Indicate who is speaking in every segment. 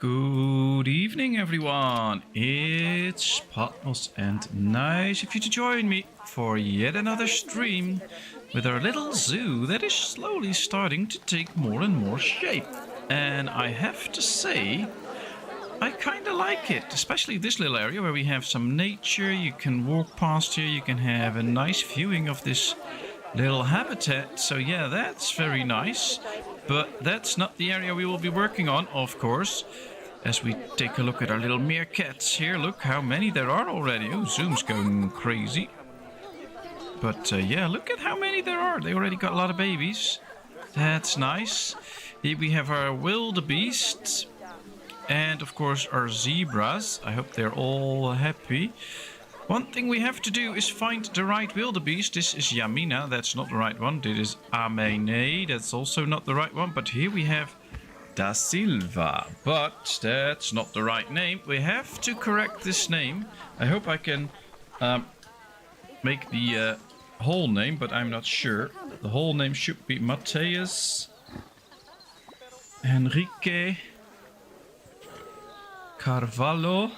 Speaker 1: Good evening, everyone. It's Patmos, and nice of you to join me for yet another stream with our little zoo that is slowly starting to take more and more shape. And I have to say, I kind of like it, especially this little area where we have some nature. You can walk past here, you can have a nice viewing of this little habitat. So yeah, that's very nice. But that's not the area we will be working on, of course. As we take a look at our little meerkats here, look how many there are already. Oh, Zoom's going crazy. But yeah, look at how many there are. They already got a lot of babies. That's nice. Here we have our wildebeests. And of course our zebras. I hope they're all happy. One thing we have to do is find the right wildebeest. This is Yamina. That's not the right one. This is Amene. That's also not the right one. But here we have Da Silva, but that's not the right name. We have to correct this name. I hope I can make the whole name, but I'm not sure. The whole name should be Mateus Henrique Carvalho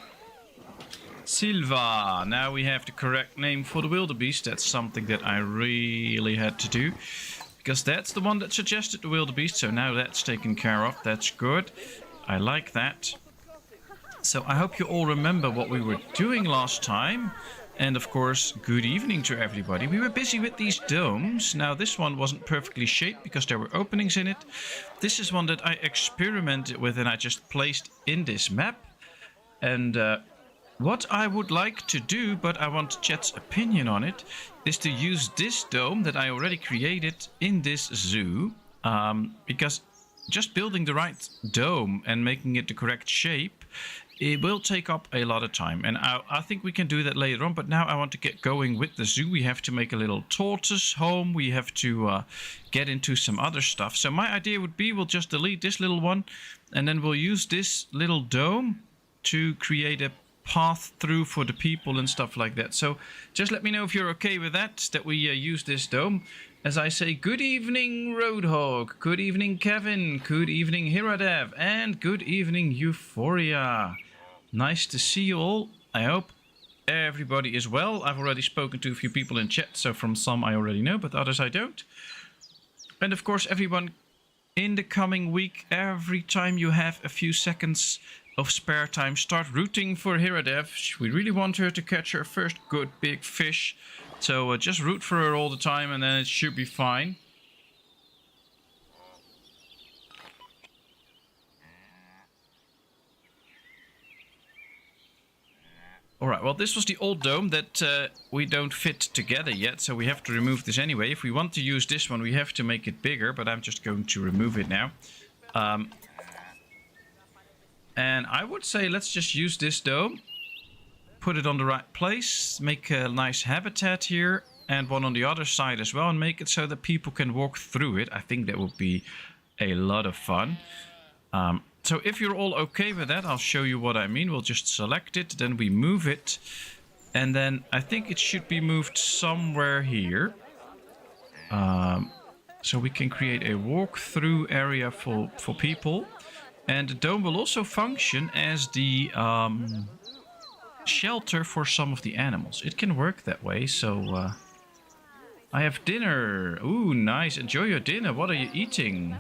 Speaker 1: Silva. Now we have the correct name for the wildebeest. That's something that I really had to do, because that's the one that suggested the wildebeest, so now that's taken care of. That's good. I like that. So I hope you all remember what we were doing last time. And of course, good evening to everybody. We were busy with these domes. Now this one wasn't perfectly shaped because there were openings in it. This is one that I experimented with and I just placed in this map. And what I would like to do, but I want Chat's opinion on it, is to use this dome that I already created in this zoo. Because just building the right dome and making it the correct shape, it will take up a lot of time. And I think we can do that later on, but now I want to get going with the zoo. We have to make a little tortoise home. We have to get into some other stuff. So my idea would be we'll just delete this little one, and then we'll use this little dome to create a path through for the people and stuff like that. So just let me know if you're okay with that we use this dome. As I say, good evening Roadhog, good evening Kevin, good evening Hiradev, and good evening Euphoria. Nice to see you all. I hope everybody is well. I've already spoken to a few people in chat, so from some I already know, but others I don't. And of course everyone, in the coming week, every time you have a few seconds of spare time, start rooting for Hiradev. We really want her to catch her first good big fish. So just root for her all the time and then it should be fine. Alright, well this was the old dome that we don't fit together yet, so we have to remove this anyway. If we want to use this one, we have to make it bigger, but I'm just going to remove it now. And I would say let's just use this dome, put it on the right place, make a nice habitat here, and one on the other side as well, and make it so that people can walk through it. I think that would be a lot of fun. So if you're all okay with that, I'll show you what I mean. We'll just select it, then we move it, and then I think it should be moved somewhere here. So we can create a walk-through area for people. And the dome will also function as the shelter for some of the animals. It can work that way, so I have dinner. Ooh, nice. Enjoy your dinner. What are you eating?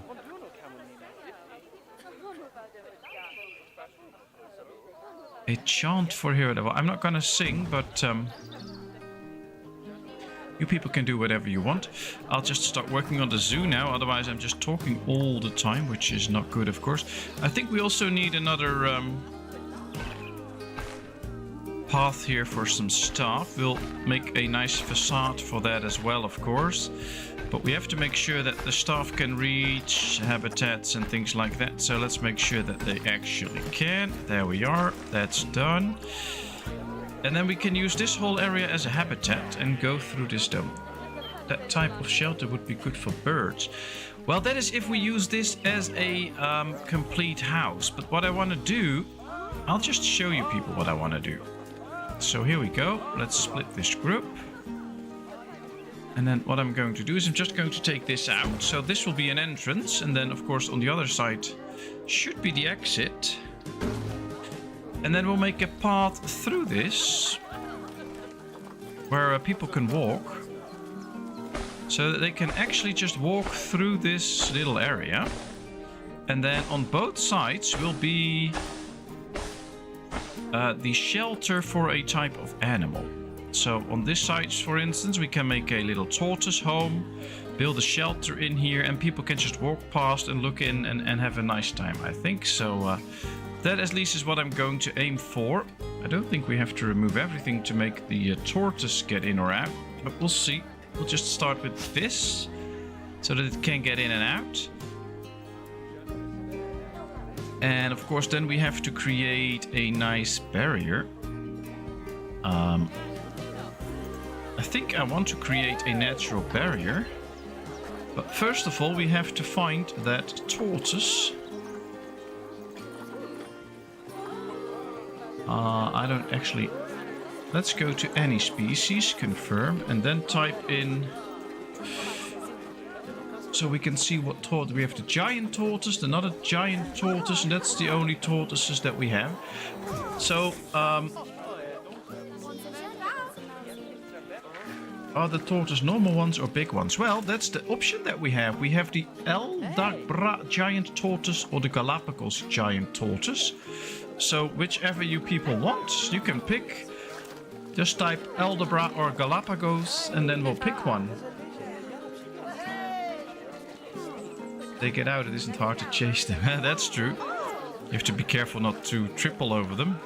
Speaker 1: A chant for Hero. Well, I'm not gonna sing, but you people can do whatever you want. I'll just start working on the zoo now, otherwise I'm just talking all the time, which is not good, of course. I think we also need another path here for some stuff. We'll make a nice facade for that as well, of course. But we have to make sure that the staff can reach habitats and things like that. So let's make sure that they actually can. There we are. That's done. And then we can use this whole area as a habitat and go through this dome. That type of shelter would be good for birds. Well, that is if we use this as a complete house. But what I want to do, I'll just show you people what I want to do. So here we go. Let's split this group. And then what I'm going to do is I'm just going to take this out. So this will be an entrance. And then, of course, on the other side should be the exit. And then we'll make a path through this where people can walk. So that they can actually just walk through this little area. And then on both sides will be the shelter for a type of animal. So on this side, for instance, we can make a little tortoise home, build a shelter in here, and people can just walk past and look in and have a nice time, I think. So that at least is what I'm going to aim for. I don't think we have to remove everything to make the tortoise get in or out, but we'll see. We'll just start with this so that it can get in and out. And of course then we have to create a nice barrier. I think I want to create a natural barrier. But first of all we have to find that tortoise. I don't actually... Let's go to any species, confirm, and then type in... So we can see what tortoise... We have the giant tortoise, another giant tortoise, and that's the only tortoises that we have. So, are the tortoise normal ones or big ones? Well, that's the option that we have. We have the Aldabra giant tortoise or the Galapagos giant tortoise. So whichever you people want, you can pick. Just type Aldabra or Galapagos and then we'll pick one. They get out, it isn't hard to chase them. That's true. You have to be careful not to triple over them.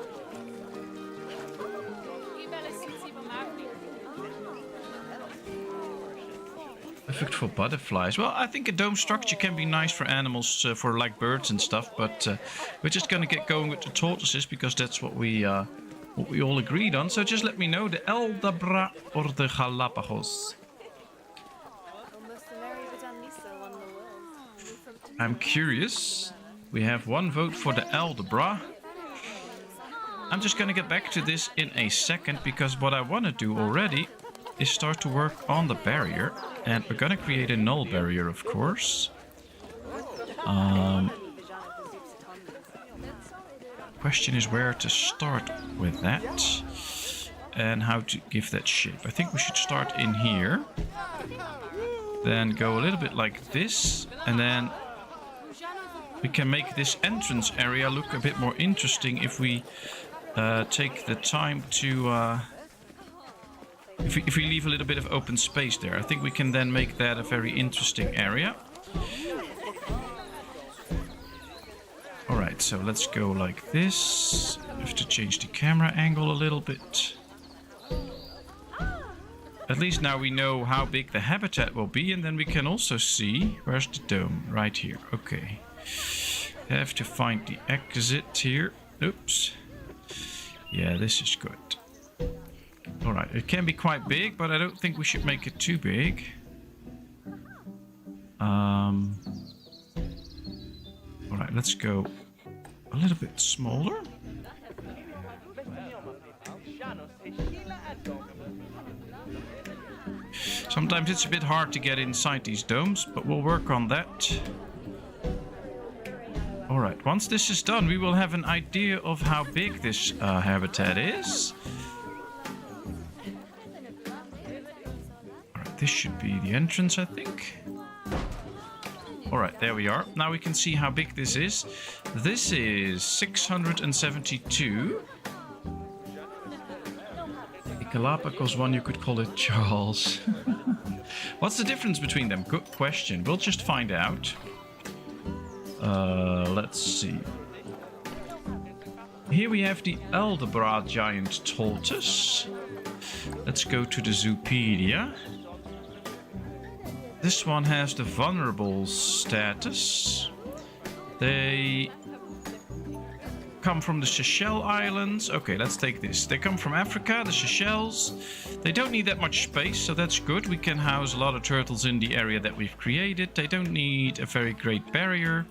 Speaker 1: Perfect for butterflies. Well, I think a dome structure can be nice for animals, for like birds and stuff, but we're just going to get going with the tortoises because that's what we all agreed on. So just let me know, the Aldabra or the Galapagos. I'm curious. We have one vote for the Aldabra. I'm just going to get back to this in a second because what I want to do already is start to work on the barrier. And we're going to create a null barrier, of course. Question is where to start with that. And how to give that shape. I think we should start in here. Then go a little bit like this. And then we can make this entrance area look a bit more interesting if we take the time to... If we leave a little bit of open space there, I think we can then make that a very interesting area. Alright, so let's go like this. I have to change the camera angle a little bit. At least now we know how big the habitat will be, and then we can also see... Where's the dome? Right here. Okay. I have to find the exit here. Oops. Yeah, this is good. Alright, it can be quite big, but I don't think we should make it too big. Alright, let's go a little bit smaller. Sometimes it's a bit hard to get inside these domes, but we'll work on that. Alright, once this is done, we will have an idea of how big this habitat is. This should be the entrance, I think. Alright, there we are. Now we can see how big this is. This is 672. The Galapagos one, you could call it Charles. What's the difference between them? Good question. We'll just find out. Let's see. Here we have the Aldabra giant tortoise. Let's go to the Zoopedia. This one has the vulnerable status. They come from the Seychelles Islands. Okay, let's take this. They come from Africa, the Seychelles. They don't need that much space, so that's good. We can house a lot of turtles in the area that we've created. They don't need a very great barrier.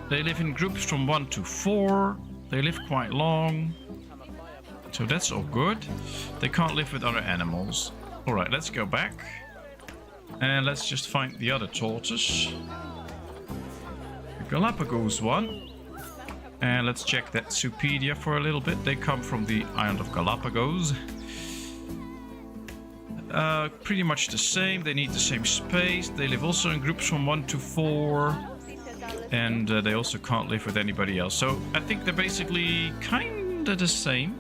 Speaker 1: They live in groups from 1 to 4. They live quite long. So that's all good. They can't live with other animals. Alright, let's go back. And let's just find the other tortoise. The Galapagos one. And let's check that Supedia for a little bit. They come from the island of Galapagos. Pretty much the same. They need the same space. They live also in groups from 1 to 4. And they also can't live with anybody else. So I think they're basically kind of the same.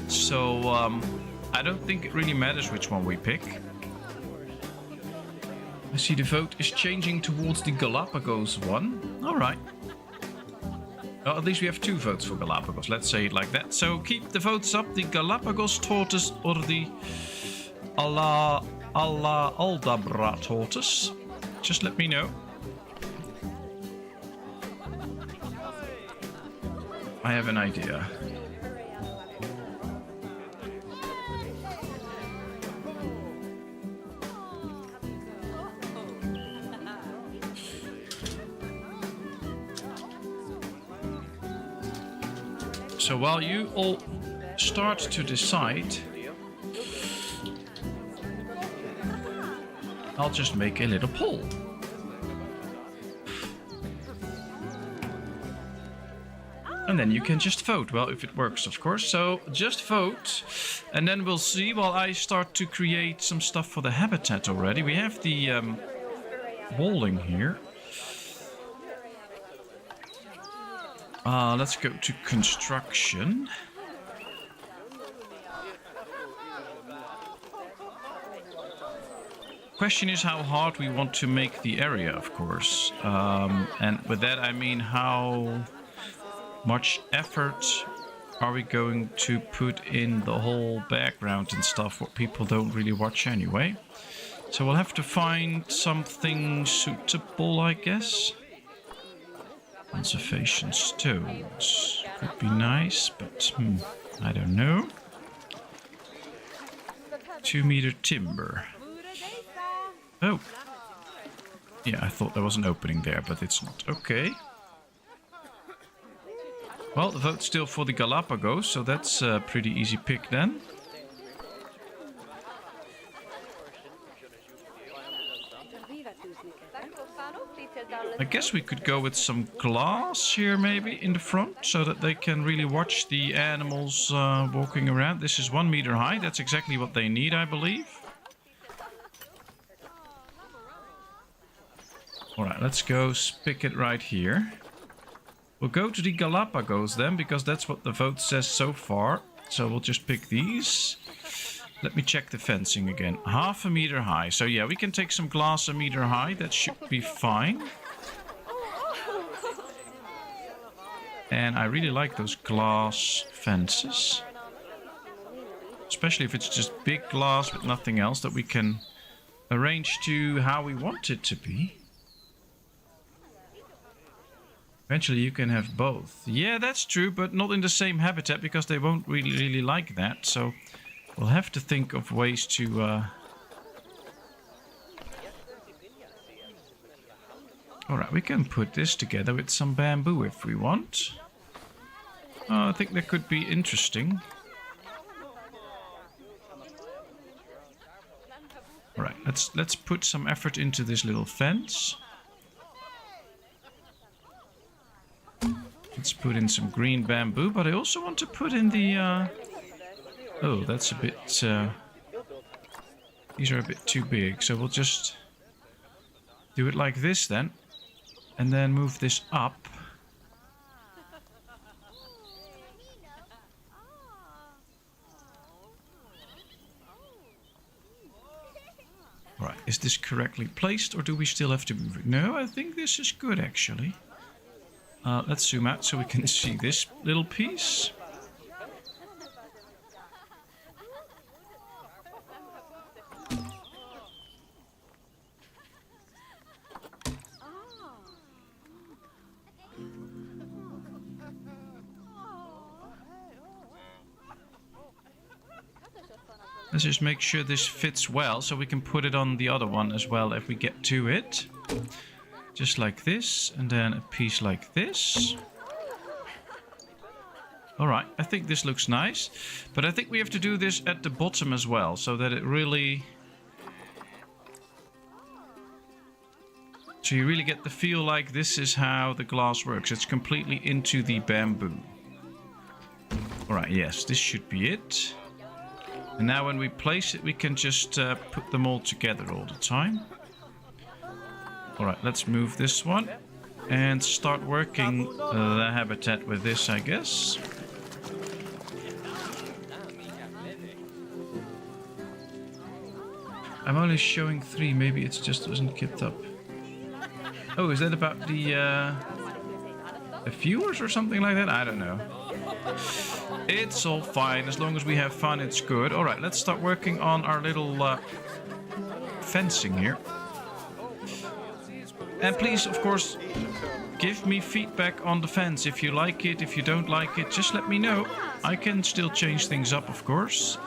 Speaker 1: So I don't think it really matters which one we pick. I see the vote is changing towards the Galapagos one. All right. Well, at least we have 2 votes for Galapagos. Let's say it like that. So keep the votes up. The Galapagos tortoise or the Aldabra tortoise. Just let me know. I have an idea. So while you all start to decide, I'll just make a little poll. And then you can just vote. Well, if it works, of course. So just vote. And then we'll see while I start to create some stuff for the habitat already. We have the walling here. Let's go to construction. Question is how hard we want to make the area, of course. And with that I mean how much effort are we going to put in the whole background and stuff, what people don't really watch anyway. So we'll have to find something suitable, I guess. Conservation stones could be nice, but I don't know. 2-meter timber. Oh, yeah, I thought there was an opening there, but it's not. Okay. Well, the vote's still for the Galapagos, so that's a pretty easy pick then. I guess we could go with some glass here maybe in the front so that they can really watch the animals walking around. This is 1 meter high. That's exactly what they need, I believe. Alright, let's go pick it right here. We'll go to the Galapagos then, because that's what the vote says so far. So we'll just pick these. Let me check the fencing again. 0.5 meter high. So yeah, we can take some glass 1 meter high. That should be fine. And I really like those glass fences. Especially if it's just big glass with nothing else that we can arrange to how we want it to be. Eventually you can have both. Yeah, that's true, but not in the same habitat because they won't really like that. So we'll have to think of ways to... Alright, we can put this together with some bamboo if we want. I think that could be interesting. Alright, let's put some effort into this little fence. Let's put in some green bamboo, but I also want to put in the... Oh, that's a bit... These are a bit too big, so we'll just do it like this then. And then move this up. Right, is this correctly placed or do we still have to move it? No, I think this is good actually. Let's zoom out so we can see this little piece. Let's just make sure this fits well so we can put it on the other one as well if we get to it. Just like this, and then a piece like this. Alright, I think this looks nice. But I think we have to do this at the bottom as well, so that it really So you really get the feel like this is how the glass works. It's completely into the bamboo. Alright, yes, this should be it. And now when we place it, we can just put them all together all the time. Alright, let's move this one. And start working the habitat with this, I guess. I'm only showing 3, maybe it's just wasn't kept up. Oh, is that about the viewers or something like that? I don't know. It's all fine. As long as we have fun, it's good. Alright, let's start working on our little fencing here. And please, of course, give me feedback on the fence. If you like it, if you don't like it, just let me know. I can still change things up, of course.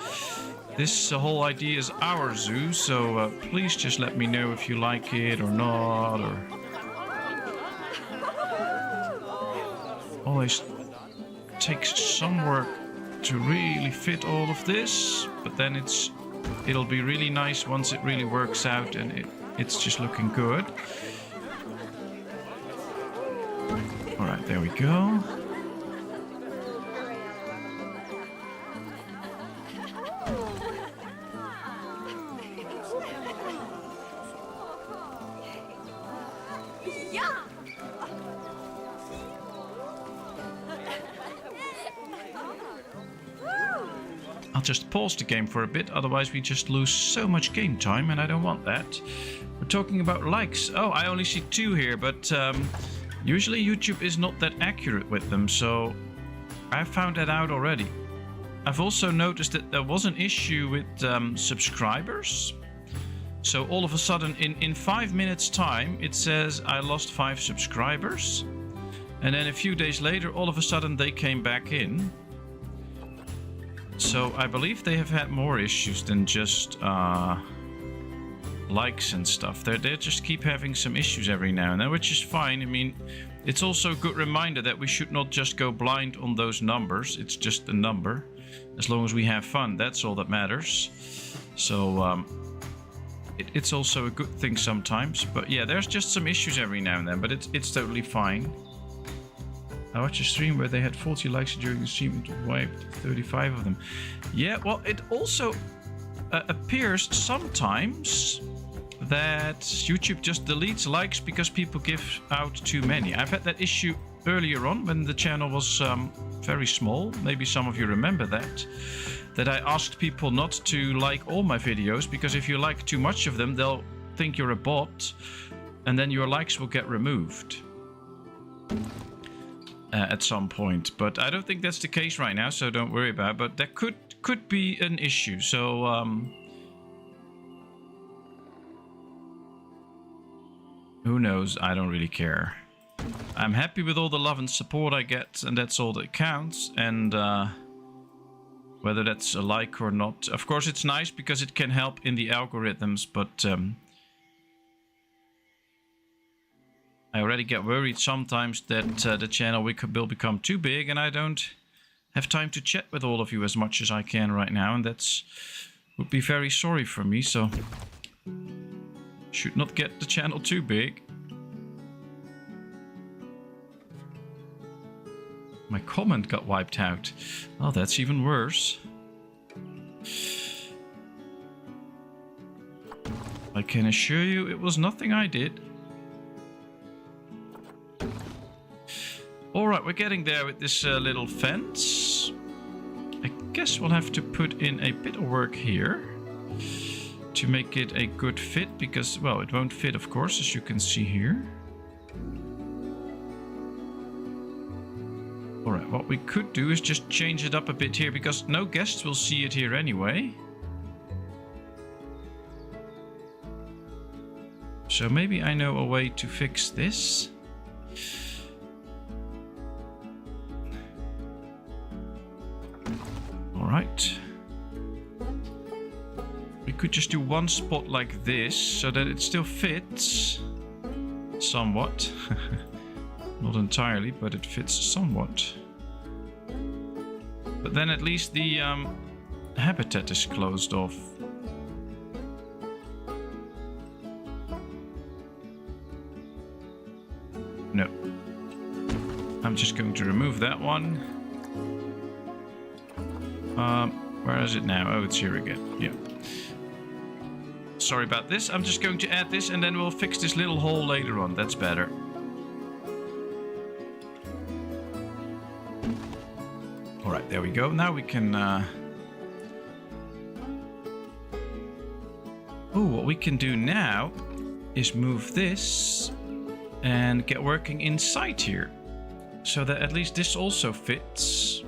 Speaker 1: This whole idea is our zoo, so please just let me know if you like it or not. Or always takes some work to really fit all of this, but then it'll be really nice once it really works out and it's just looking good. All right, there we go. I'll just pause the game for a bit, otherwise we just lose so much game time and I don't want that. We're talking about likes. Oh, I only see 2 here, but usually YouTube is not that accurate with them, so I found that out already. I've also noticed that there was an issue with subscribers. So all of a sudden in 5 minutes time it says I lost 5 subscribers, and then a few days later all of a sudden they came back in. So I believe they have had more issues than just likes and stuff. They just keep having some issues every now and then, which is fine. I mean, it's also a good reminder that we should not just go blind on those numbers. It's just a number. As long as we have fun, that's all that matters. So it's also a good thing sometimes. But yeah, there's just some issues every now and then, but it's totally fine. I watched a stream where they had 40 likes during the stream and wiped 35 of them. Yeah, well, it also appears sometimes that YouTube just deletes likes because people give out too many. I've had that issue earlier on when the channel was very small. Maybe some of you remember that I asked people not to like all my videos, because if you like too much of them, they'll think you're a bot and then your likes will get removed at some point. But I don't think that's the case right now, so don't worry about it. But that could be an issue. So who knows? I don't really care. I'm happy with all the love and support I get, and that's all that counts. And whether that's a like or not, of course it's nice because it can help in the algorithms, but I already get worried sometimes that the channel will become too big and I don't have time to chat with all of you as much as I can right now, and that's would be very sorry for me. So should not get the channel too big. My comment got wiped out. Oh, that's even worse. I can assure you it was nothing I did. Alright, we're getting there with this little fence. I guess we'll have to put in a bit of work here to make it a good fit, because, well, it won't fit, of course, as you can see here. Alright, what we could do is just change it up a bit here, because no guests will see it here anyway. So maybe I know a way to fix this. Alright. We could just do one spot like this, so that it still fits somewhat. Not entirely, but it fits somewhat. But then at least the habitat is closed off. no. I'm just going to remove that one. Where is it now? Oh, it's here again. Yeah. Sorry about this. I'm just going to add this and then we'll fix this little hole later on. That's better. Alright, there we go. Now we can... Oh, what we can do now is move this and get working inside here. So that at least this also fits.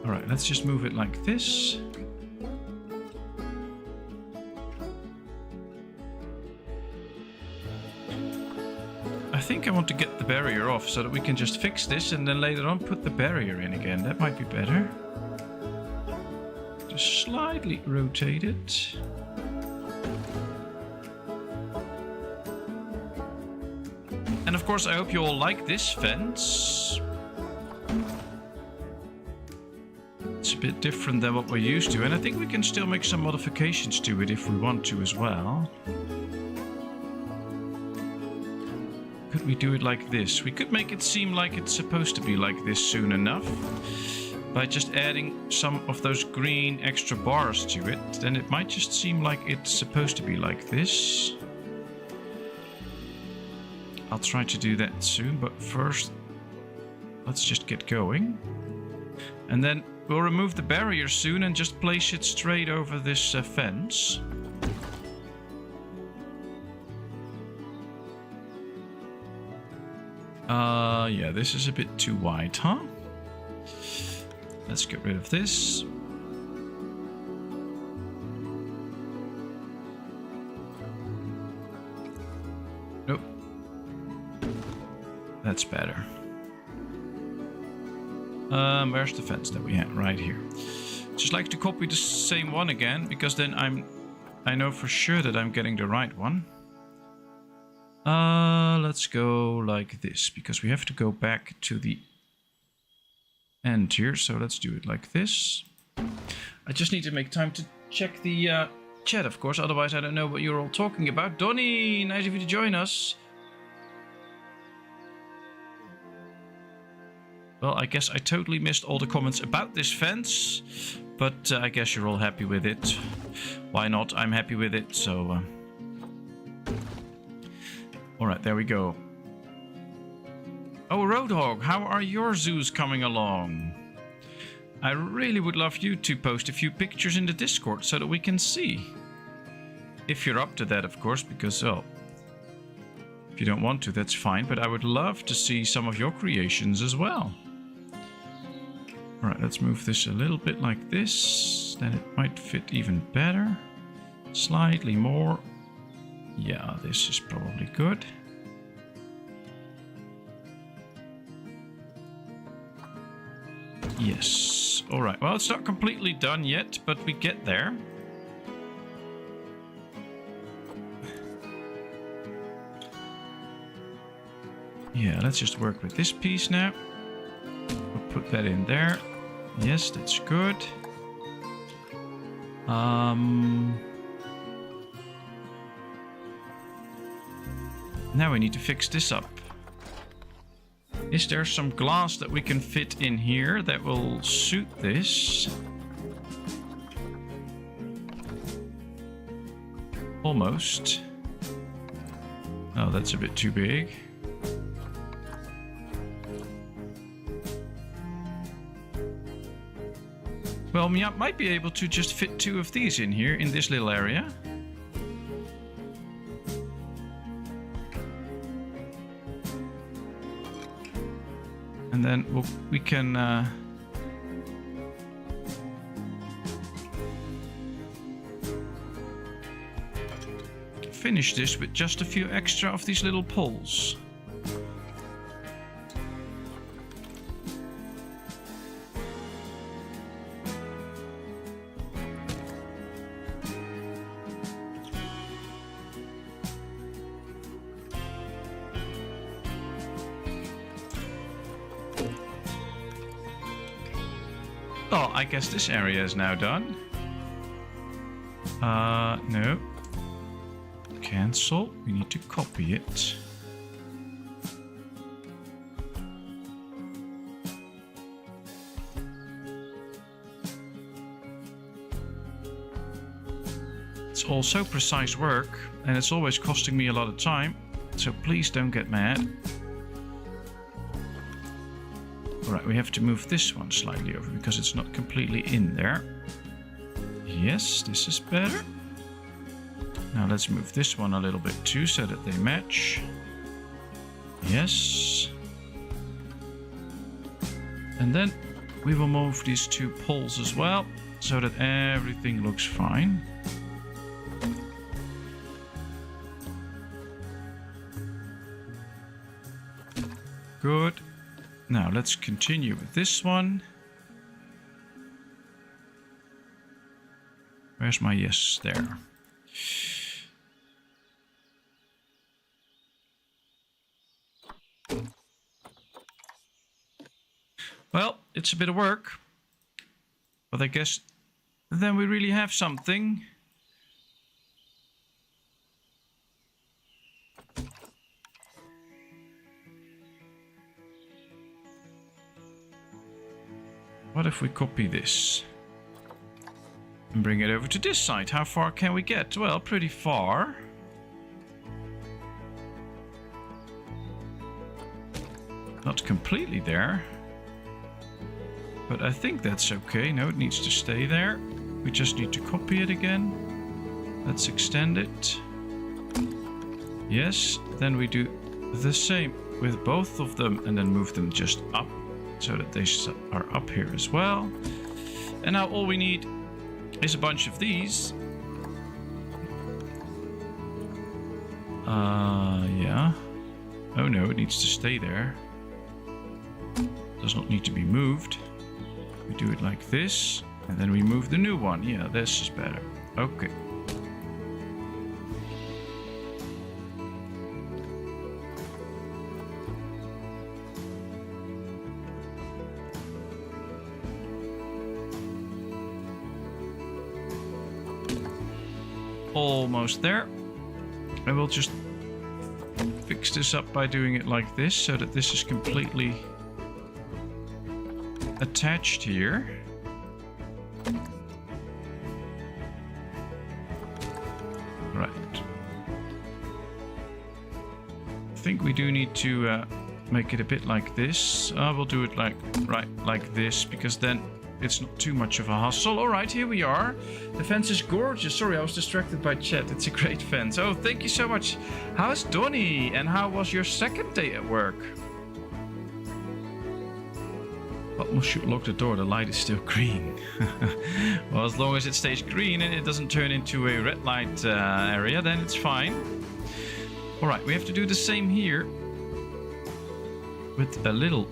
Speaker 1: Alright, let's just move it like this. I think I want to get the barrier off so that we can just fix this and then later on put the barrier in again. That might be better. Just slightly rotate it. And of course I hope you all like this fence. It's a bit different than what we're used to, and I think we can still make some modifications to it if we want to as well. Could we do it like this? We could make it seem like it's supposed to be like this soon enough. By just adding some of those green extra bars to it, then it might just seem like it's supposed to be like this. I'll try to do that soon, but first let's just get going. And then we'll remove the barrier soon and just place it straight over this fence. Yeah, this is a bit too wide, huh? Let's get rid of this. Nope. That's better. Where's the fence that we had? Right here. Just like to copy the same one again, because then I know for sure that I'm getting the right one. Let's go like this, because we have to go back to the end here, so let's do it like this. I just need to make time to check the chat, of course, otherwise I don't know what you're all talking about. Donnie, nice of you to join us. Well, I guess I totally missed all the comments about this fence, but I guess you're all happy with it. Why not? I'm happy with it, so... Alright, there we go. Oh, Roadhog, how are your zoos coming along? I really would love you to post a few pictures in the Discord so that we can see. If you're up to that, of course, because, oh, if you don't want to, that's fine, but I would love to see some of your creations as well. Alright, let's move this a little bit like this, then it might fit even better. Slightly more. Yeah, this is probably good. Yes. Alright, well, it's not completely done yet, but we get there. Yeah, let's just work with this piece now. We'll put that in there. Yes, that's good. Now we need to fix this up. Is there some glass that we can fit in here that will suit this? Almost. Oh, that's a bit too big. Well, we might be able to just fit two of these in here, in this little area. And then we can finish this with just a few extra of these little poles. Oh, I guess this area is now done. No. cancel. We need to copy it. It's also precise work, and it's always costing me a lot of time, so please don't get mad. Alright, we have to move this one slightly over because it's not completely in there. Yes, this is better. Now let's move this one a little bit too so that they match. Yes. And then we will move these two poles as well so that everything looks fine. Good. Now let's continue with this one. Where's my yes? There. Well, it's a bit of work, but I guess then we really have something. What if we copy this and bring it over to this side? How far can we get? Well, pretty far. Not completely there, but I think that's okay. No, it needs to stay there. We just need to copy it again. Let's extend it. Yes, then we do the same with both of them and then move them just up so that they are up here as well. And now all we need is a bunch of these. Yeah. Oh no, it needs to stay there. Does not need to be moved. We do it like this, and then we move the new one. Yeah, this is better. Okay. Almost there. I will just fix this up by doing it like this so that this is completely attached here. Right. I think we do need to make it a bit like this. We'll do it like this, because then it's not too much of a hassle. All right, here we are. The fence is gorgeous. Sorry, I was distracted by chat. It's a great fence. Oh, thank you so much. How's Donnie? And how was your second day at work? Patmos should lock the door. The light is still green. Well, as long as it stays green and it doesn't turn into a red light area, then it's fine. All right, we have to do the same here with a little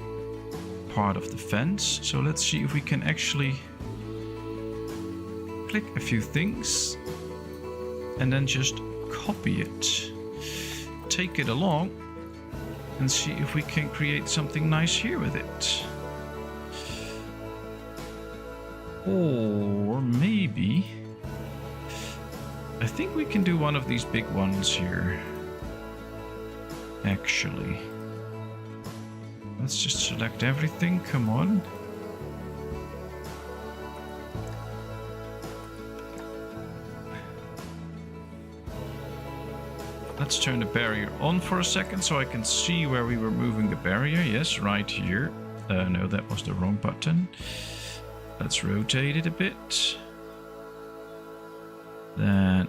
Speaker 1: part of the fence. So let's see if we can actually click a few things and then just copy it, take it along, and see if we can create something nice here with it. Or maybe I think we can do one of these big ones here, actually. Let's just select everything. Come on. Let's turn the barrier on for a second so I can see where we were moving the barrier. Yes, right here. No, that was the wrong button. Let's rotate it a bit. Then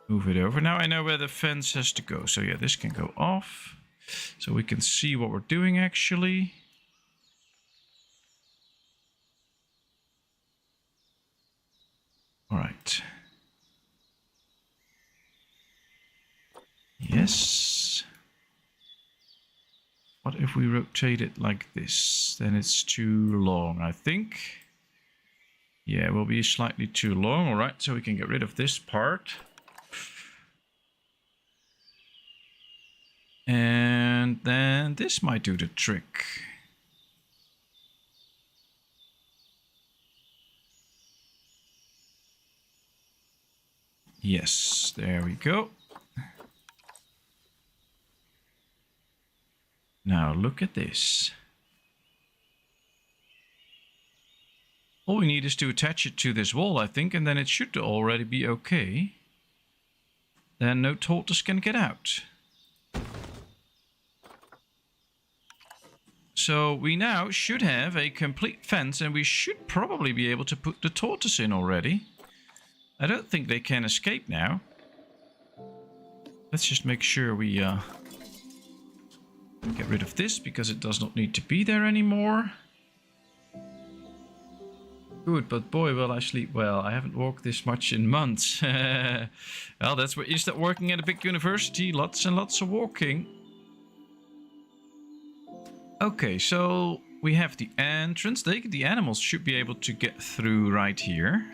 Speaker 1: move it over. Now I know where the fence has to go. So yeah, this can go off. So we can see what we're doing actually. All right. Yes. What if we rotate it like this? Then it's too long, I think. Yeah, it will be slightly too long. All right, so we can get rid of this part. And then this might do the trick. Yes, there we go. Now look at this. All we need is to attach it to this wall, I think, and then it should already be okay. Then no tortoise can get out. So we now should have a complete fence, and we should probably be able to put the tortoise in already. I don't think they can escape now. Let's just make sure we get rid of this, because it does not need to be there anymore. Good, but boy, will I sleep well. I haven't walked this much in months. Well, that's where you start working at a big university. Lots and lots of walking. Okay, so we have the entrance. The animals should be able to get through right here.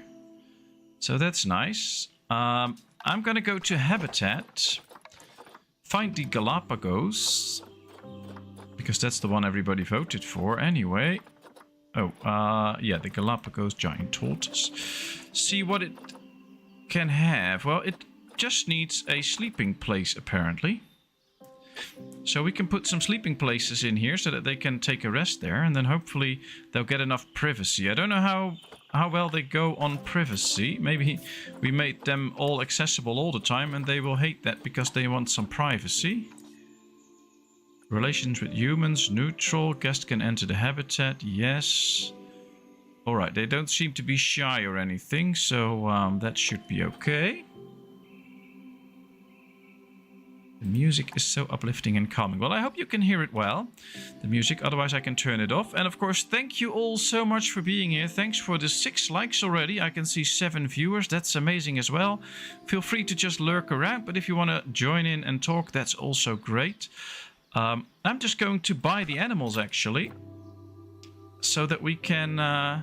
Speaker 1: So that's nice. I'm going to go to Habitat. Find the Galapagos. Because that's the one everybody voted for anyway. Oh, yeah, the Galapagos giant tortoise. See what it can have. Well, it just needs a sleeping place, apparently. So we can put some sleeping places in here so that they can take a rest there. And then hopefully they'll get enough privacy. I don't know how well they go on privacy. Maybe we made them all accessible all the time and they will hate that because they want some privacy. Relations with humans, neutral. Guest can enter the habitat, yes. Alright, they don't seem to be shy or anything, so that should be okay. The music is so uplifting and calming. Well, I hope you can hear it well, the music, otherwise I can turn it off. And of course, thank you all so much for being here. Thanks for the 6 likes already. I can see 7 viewers, that's amazing as well. Feel free to just lurk around, but if you want to join in and talk, that's also great. I'm just going to buy the animals, actually, so that we can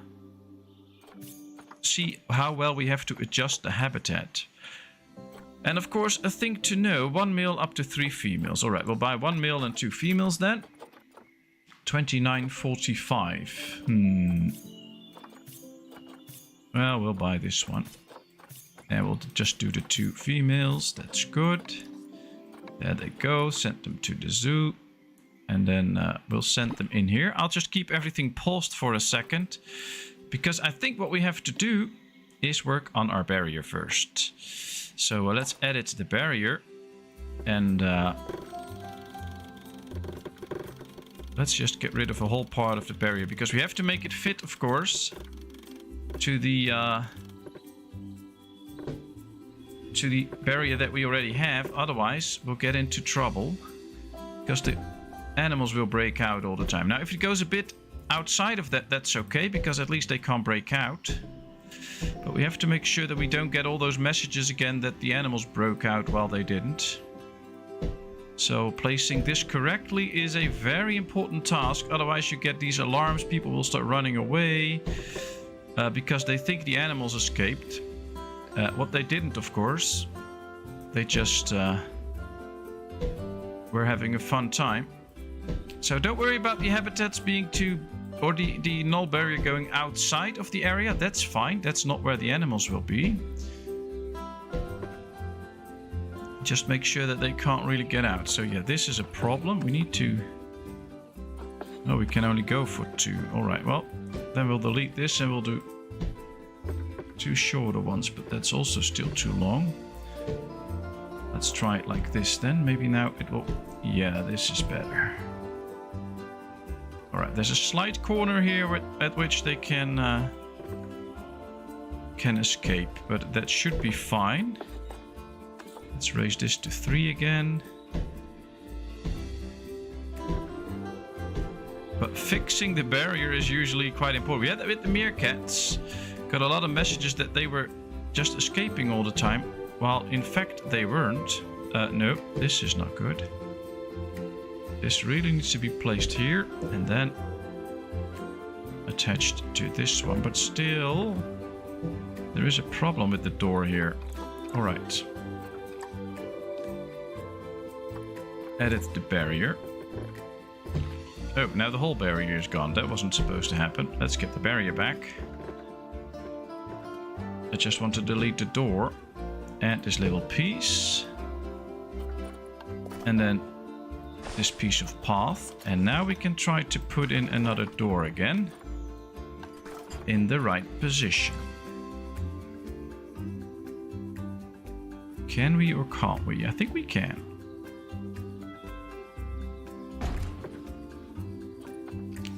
Speaker 1: see how well we have to adjust the habitat. And of course, a thing to know, 1 male up to 3 females. Alright, we'll buy 1 male and 2 females then. 29.45. Well, we'll buy this one. And we'll just do the 2 females, that's good. There they go, send them to the zoo. And then we'll send them in here. I'll just keep everything paused for a second. Because I think what we have to do is work on our barrier first. So let's edit the barrier. And let's just get rid of a whole part of the barrier. Because we have to make it fit, of course, to the barrier that we already have. Otherwise, we'll get into trouble. Because the animals will break out all the time. Now, if it goes a bit outside of that, that's okay. Because at least they can't break out. But we have to make sure that we don't get all those messages again that the animals broke out while they didn't. So placing this correctly is a very important task. Otherwise you get these alarms. People will start running away because they think the animals escaped. What they didn't, of course. They just were having a fun time. So don't worry about the habitats being too... or the null barrier going outside of the area. That's fine. That's not where the animals will be. Just make sure that they can't really get out. So yeah, this is a problem. We need to... No, we can only go for 2. Alright, well, then we'll delete this and we'll do 2 shorter ones. But that's also still too long. Let's try it like this then. Maybe now it will... Yeah, this is better. Alright, there's a slight corner here at which they can escape, but that should be fine. Let's raise this to 3 again. But fixing the barrier is usually quite important. We had that with the meerkats. Got a lot of messages that they were just escaping all the time, while in fact they weren't. No, this is not good. This really needs to be placed here and then attached to this one. But still, there is a problem with the door here. Alright. Edit the barrier. Oh, now the whole barrier is gone. That wasn't supposed to happen. Let's get the barrier back. I just want to delete the door. add this little piece. And then this piece of path. And now we can try to put in another door again. In the right position. Can we or can't we? I think we can.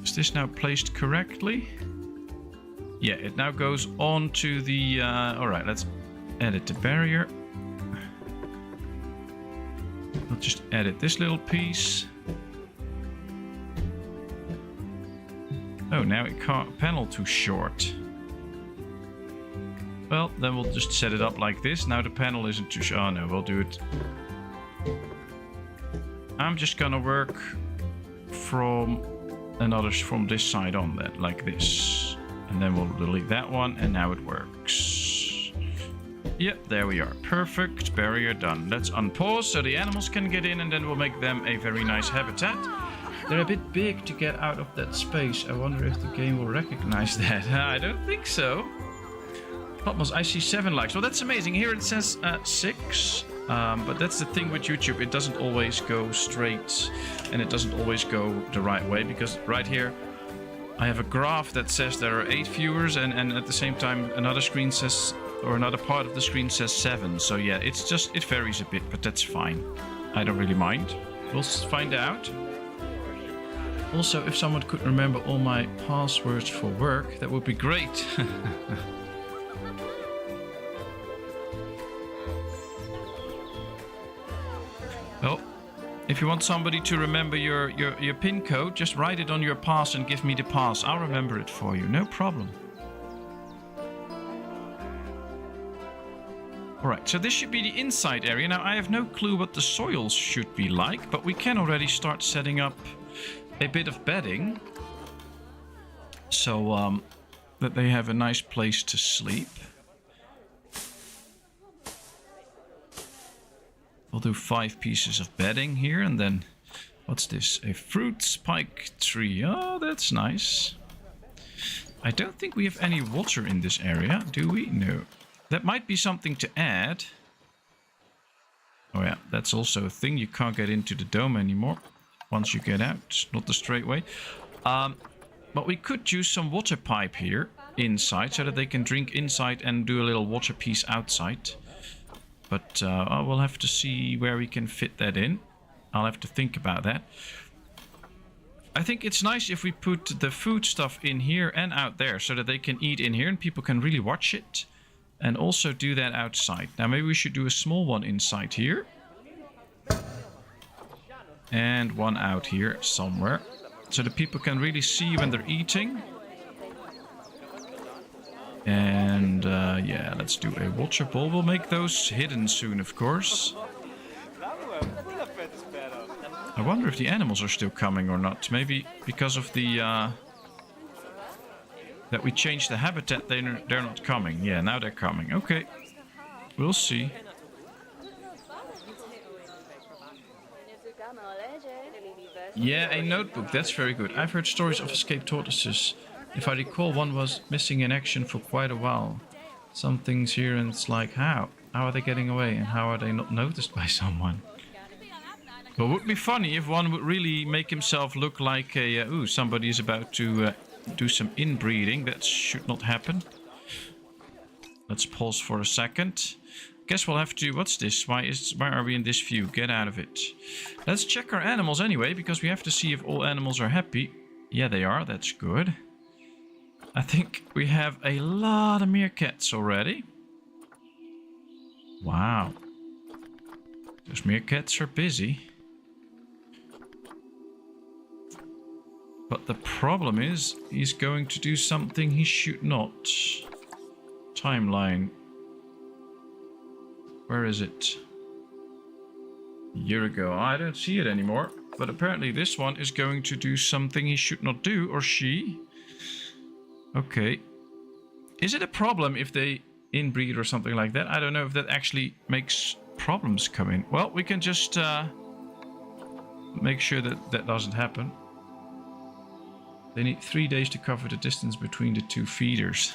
Speaker 1: Is this now placed correctly? Yeah, it now goes on to the... Alright, let's edit the barrier. I'll just edit this little piece. Oh, now it can't panel too short. Well, then we'll just set it up like this. Now the panel isn't too short. Oh no, we'll do it. I'm just gonna work from this side on that, like this. And then we'll delete that one, and now it works. Yep, there we are. Perfect. Barrier done. Let's unpause so the animals can get in, and then we'll make them a very nice habitat. They're a bit big to get out of that space. I wonder if the game will recognize that. I don't think so. Patmos, I see 7 likes. Well, that's amazing. Here it says 6. But that's the thing with YouTube. It doesn't always go straight. And it doesn't always go the right way. Because right here, I have a graph that says there are 8 viewers. And at the same time, another screen says... Or another part of the screen says 7. So yeah, it's just... It varies a bit. But that's fine. I don't really mind. We'll find out. Also, if someone could remember all my passwords for work, that would be great. Well, if you want somebody to remember your PIN code, just write it on your pass and give me the pass. I'll remember it for you, no problem. Alright, so this should be the inside area. Now, I have no clue what the soils should be like, but we can already start setting up a bit of bedding. So, that they have a nice place to sleep. We'll do 5 pieces of bedding here, and then... What's this? A fruit spike tree. Oh, that's nice. I don't think we have any water in this area, do we? No. That might be something to add. Oh yeah, that's also a thing. You can't get into the dome anymore once you get out. Not the straight way. But we could use some water pipe here inside so that they can drink inside and do a little water piece outside. But we'll have to see where we can fit that in. I'll have to think about that. I think it's nice if we put the food stuff in here and out there so that they can eat in here and people can really watch it. And also do that outside. Now maybe we should do a small one inside here. And one out here somewhere. So the people can really see when they're eating. And yeah, let's do a water bowl. We'll make those hidden soon, of course. I wonder if the animals are still coming or not. Maybe because of the... that we changed the habitat, they're not coming. Yeah, now they're coming. Okay. We'll see. Yeah, a notebook. That's very good. I've heard stories of escaped tortoises. If I recall, one was missing in action for quite a while. Some things here and it's like, how? How are they getting away and how are they not noticed by someone? But it would be funny if one would really make himself look like a... ooh, somebody is about to do some inbreeding. That should not happen. Let's pause for a second. Guess we'll have to... What's this? Why are we in this view? Get out of it. Let's check our animals anyway, because we have to see if all animals are happy. Yeah, they are. That's good. I think we have a lot of meerkats already. Wow. Those meerkats are busy. But the problem is, he's going to do something he should not. Timeline. Where is it? A year ago. I don't see it anymore. But apparently this one is going to do something he should not do, or she. Okay. Is it a problem if they inbreed or something like that? I don't know if that actually makes problems come in. Well, we can just make sure that that doesn't happen. They need 3 days to cover the distance between the 2 feeders.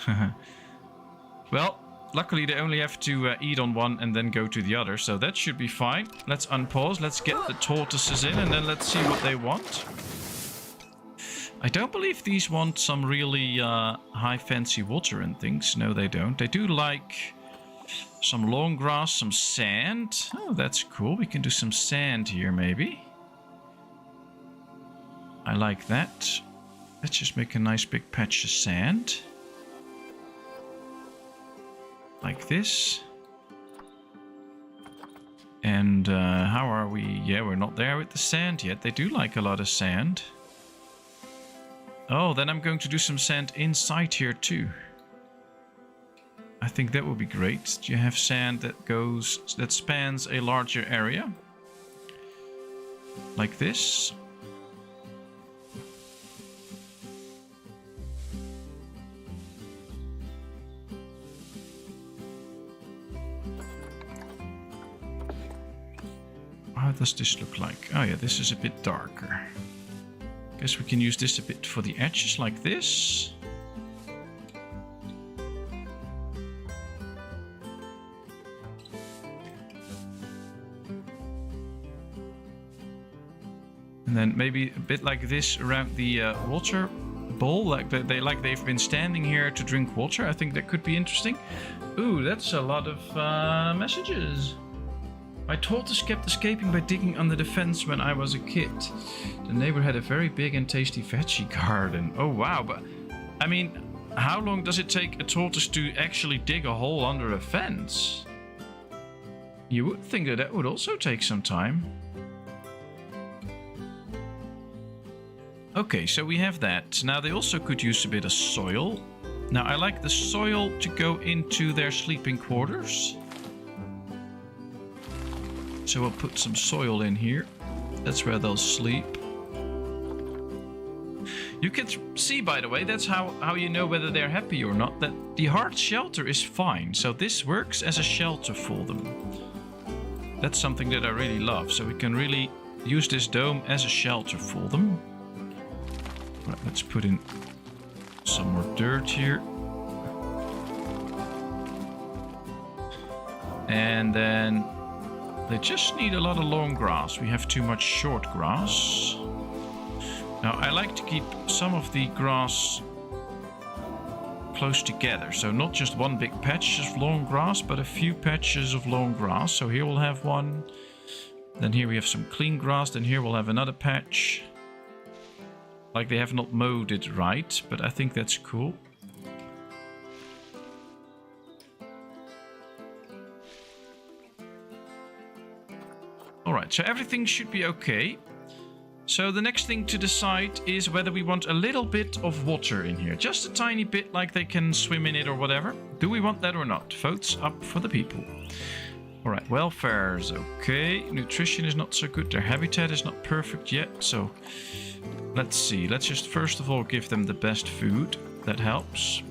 Speaker 1: Well, luckily they only have to eat on one and then go to the other, so that should be fine. Let's unpause, let's get the tortoises in, and then let's see what they want. I don't believe these want some really high fancy water and things. No, they don't. They do like some long grass, some sand. Oh, that's cool. We can do some sand here, maybe. I like that. Let's just make a nice big patch of sand. Like this. And how are we? Yeah, we're not there with the sand yet. They do like a lot of sand. Oh, then I'm going to do some sand inside here too. I think that would be great. You have sand that spans a larger area. Like this. How does this look like? Oh yeah, this is a bit darker. Guess we can use this a bit for the edges, like this. And then maybe a bit like this around the water bowl, like they've been standing here to drink water. I think that could be interesting. Ooh, that's a lot of messages. My tortoise kept escaping by digging under the fence when I was a kid. The neighbor had a very big and tasty veggie garden. Oh wow, but I mean, how long does it take a tortoise to actually dig a hole under a fence? You would think that that would also take some time. Okay, so we have that. Now they also could use a bit of soil. Now I like the soil to go into their sleeping quarters. So we'll put some soil in here. That's where they'll sleep. You can see, by the way, that's how you know whether they're happy or not, that the hard shelter is fine. So this works as a shelter for them. That's something that I really love. So we can really use this dome as a shelter for them. Right, let's put in some more dirt here. And then they just need a lot of long grass. We have too much short grass. Now I like to keep some of the grass close together. So not just one big patch of long grass, but a few patches of long grass. So here we'll have one. Then here we have some clean grass. Then here we'll have another patch. Like they have not mowed it right, but I think that's cool. Alright, so everything should be okay. So the next thing to decide is whether we want a little bit of water in here. Just a tiny bit, like they can swim in it or whatever. Do we want that or not? Votes up for the people. Alright, welfare is okay. Nutrition is not so good. Their habitat is not perfect yet. So let's see. Let's just first of all give them the best food. That helps.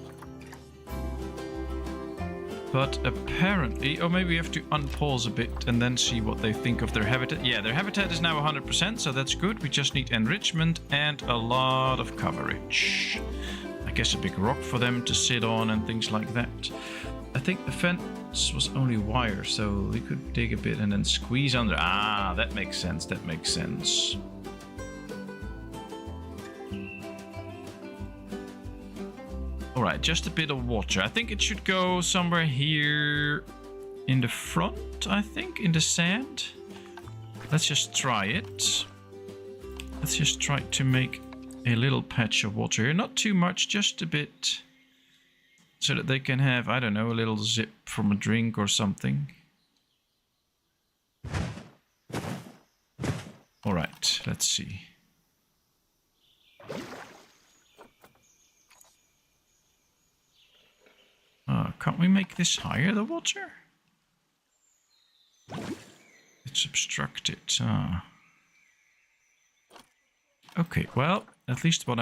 Speaker 1: But apparently, or maybe we have to unpause a bit and then see what they think of their habitat. Yeah, their habitat is now 100%, so that's good. We just need enrichment and a lot of coverage. I guess a big rock for them to sit on and things like that. I think the fence was only wire, so we could dig a bit and then squeeze under. Ah, that makes sense, that makes sense. Alright, just a bit of water. I think it should go somewhere here in the front, I think, in the sand. Let's just try it. Let's just try to make a little patch of water here. Not too much, just a bit. So that they can have, I don't know, a little sip from a drink or something. Alright, let's see. Can't we make this higher, the water? It's obstructed. Okay, well, at least what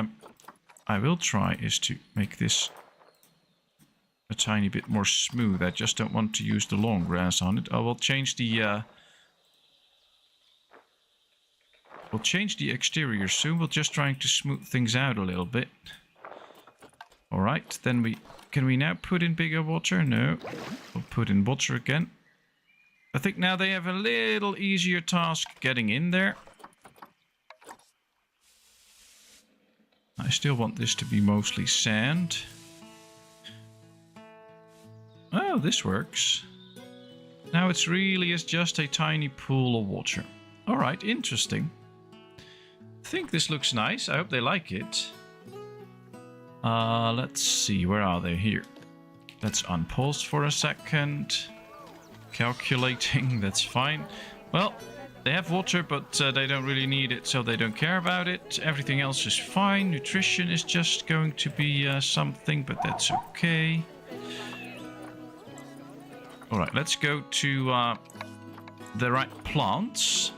Speaker 1: I will try is to make this a tiny bit more smooth. I just don't want to use the long grass on it. I will change the we'll change the exterior soon. We're just trying to smooth things out a little bit. Alright, then we Can we now put in bigger water? No. We'll put in water again. I think now they have a little easier task getting in there. I still want this to be mostly sand. Oh, this works. Now it's really is just a tiny pool of water. Alright, interesting. I think this looks nice. I hope they like it. Let's see, where are they? Here. Let's unpause for a second. Calculating, that's fine. Well, they have water, but they don't really need it, so they don't care about it. Everything else is fine. Nutrition is just going to be something, but that's okay. Alright, let's go to the right plants.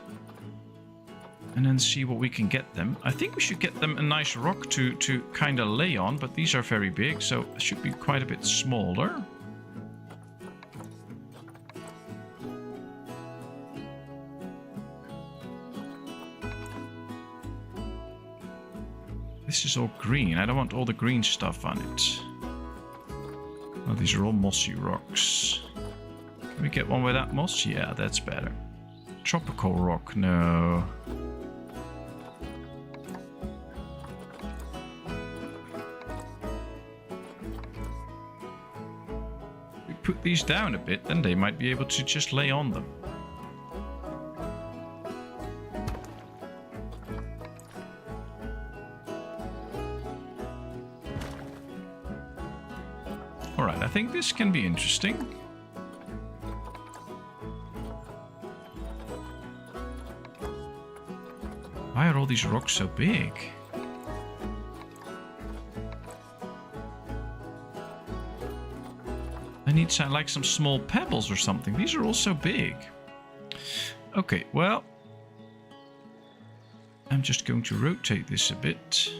Speaker 1: And then see what we can get them. I think we should get them a nice rock to kind of lay on, but these are very big, so it should be quite a bit smaller. This is all green. I don't want all the green stuff on it. Oh, these are all mossy rocks. Can we get one without moss? Yeah, that's better. Tropical rock, no. We put these down a bit, then they might be able to just lay on them. Alright, I think this can be interesting. Why are all these rocks so big? I need like some small pebbles or something. These are all so big. Okay, well, I'm just going to rotate this a bit.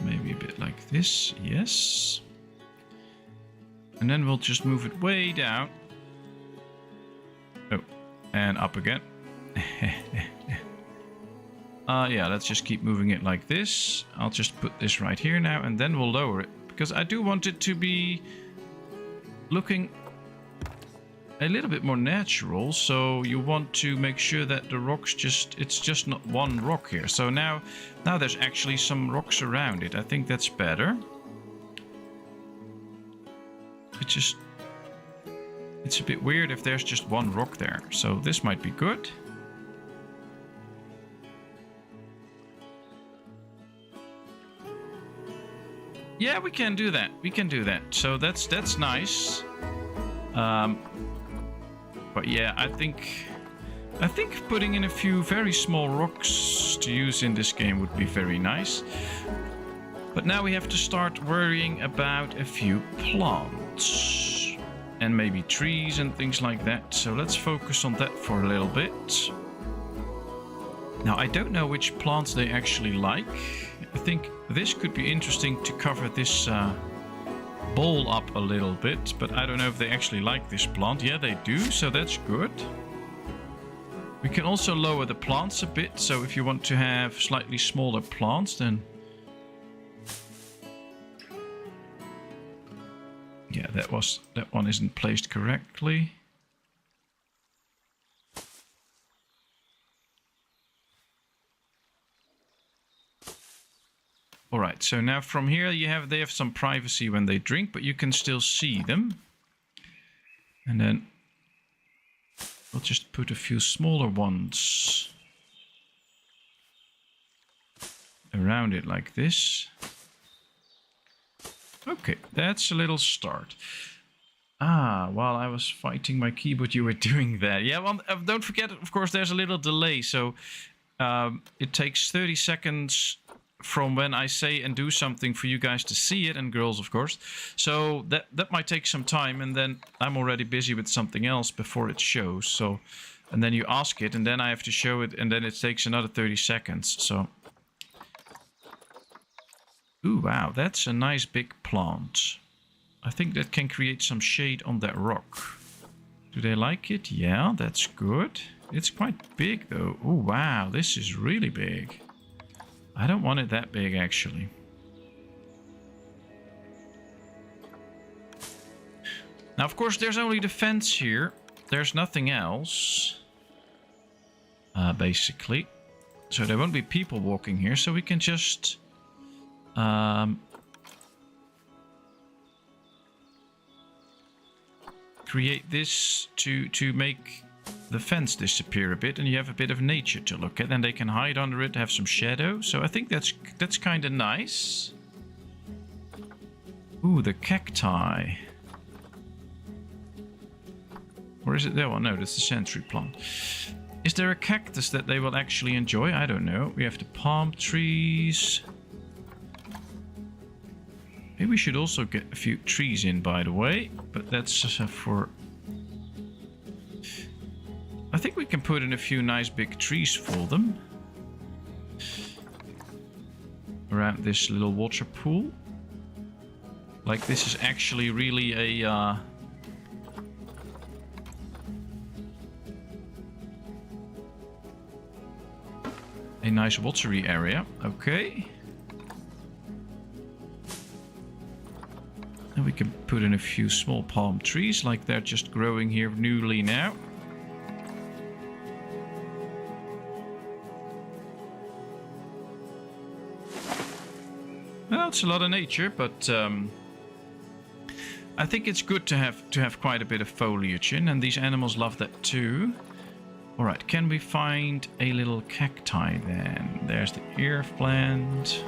Speaker 1: Maybe a bit like this, yes. And then we'll just move it way down. Oh, and up again. Yeah, let's just keep moving it like this. I'll just put this right here now, and then we'll lower it. Because I do want it to be looking a little bit more natural, so you want to make sure that the rocks it's just not one rock here. So now there's actually some rocks around it. I think that's better. It's a bit weird if there's just one rock there. So this might be good. Yeah, we can do that. We can do that. So that's nice. But yeah, I think putting in a few very small rocks to use in this game would be very nice. But now we have to start worrying about a few plants. And maybe trees and things like that. So let's focus on that for a little bit. Now, I don't know which plants they actually like. I think this could be interesting to cover this bowl up a little bit, but I don't know if they actually like this plant. Yeah, they do, so that's good. We can also lower the plants a bit, so if you want to have slightly smaller plants, then... Yeah, that one isn't placed correctly. Alright, so now from here they have some privacy when they drink, but you can still see them. And then we'll just put a few smaller ones around it like this. Okay, that's a little start. Ah, while I was fighting my keyboard, you were doing that. Yeah, well, don't forget, of course, there's a little delay, so it takes 30 seconds from when I say and do something for you guys to see it, and girls, of course. So that might take some time, and then I'm already busy with something else before it shows. So, and then you ask it, and then I have to show it, and then it takes another 30 seconds. So, ooh, wow, that's a nice big plant. I think that can create some shade on that rock. Do they like it? Yeah, that's good. It's quite big though. Oh wow, this is really big. I don't want it that big, actually. Now, of course, there's only the fence here. There's nothing else. Basically. So there won't be people walking here, so we can just... create this to make the fence disappear a bit, and you have a bit of nature to look at, and they can hide under it, have some shadow. So I think that's kind of nice. Ooh, the cacti. Or is it there? Well, no, that's the century plant. Is there a cactus that they will actually enjoy? I don't know. We have the palm trees. Maybe we should also get a few trees in, by the way. But that's for... I think we can put in a few nice big trees for them. Around this little water pool. Like this is actually really a... a nice watery area. Okay. And we can put in a few small palm trees, like they're just growing here newly now. Well, it's a lot of nature, but I think it's good to have quite a bit of foliage in, and these animals love that too. All right, can we find a little cacti then? There's the ear plant.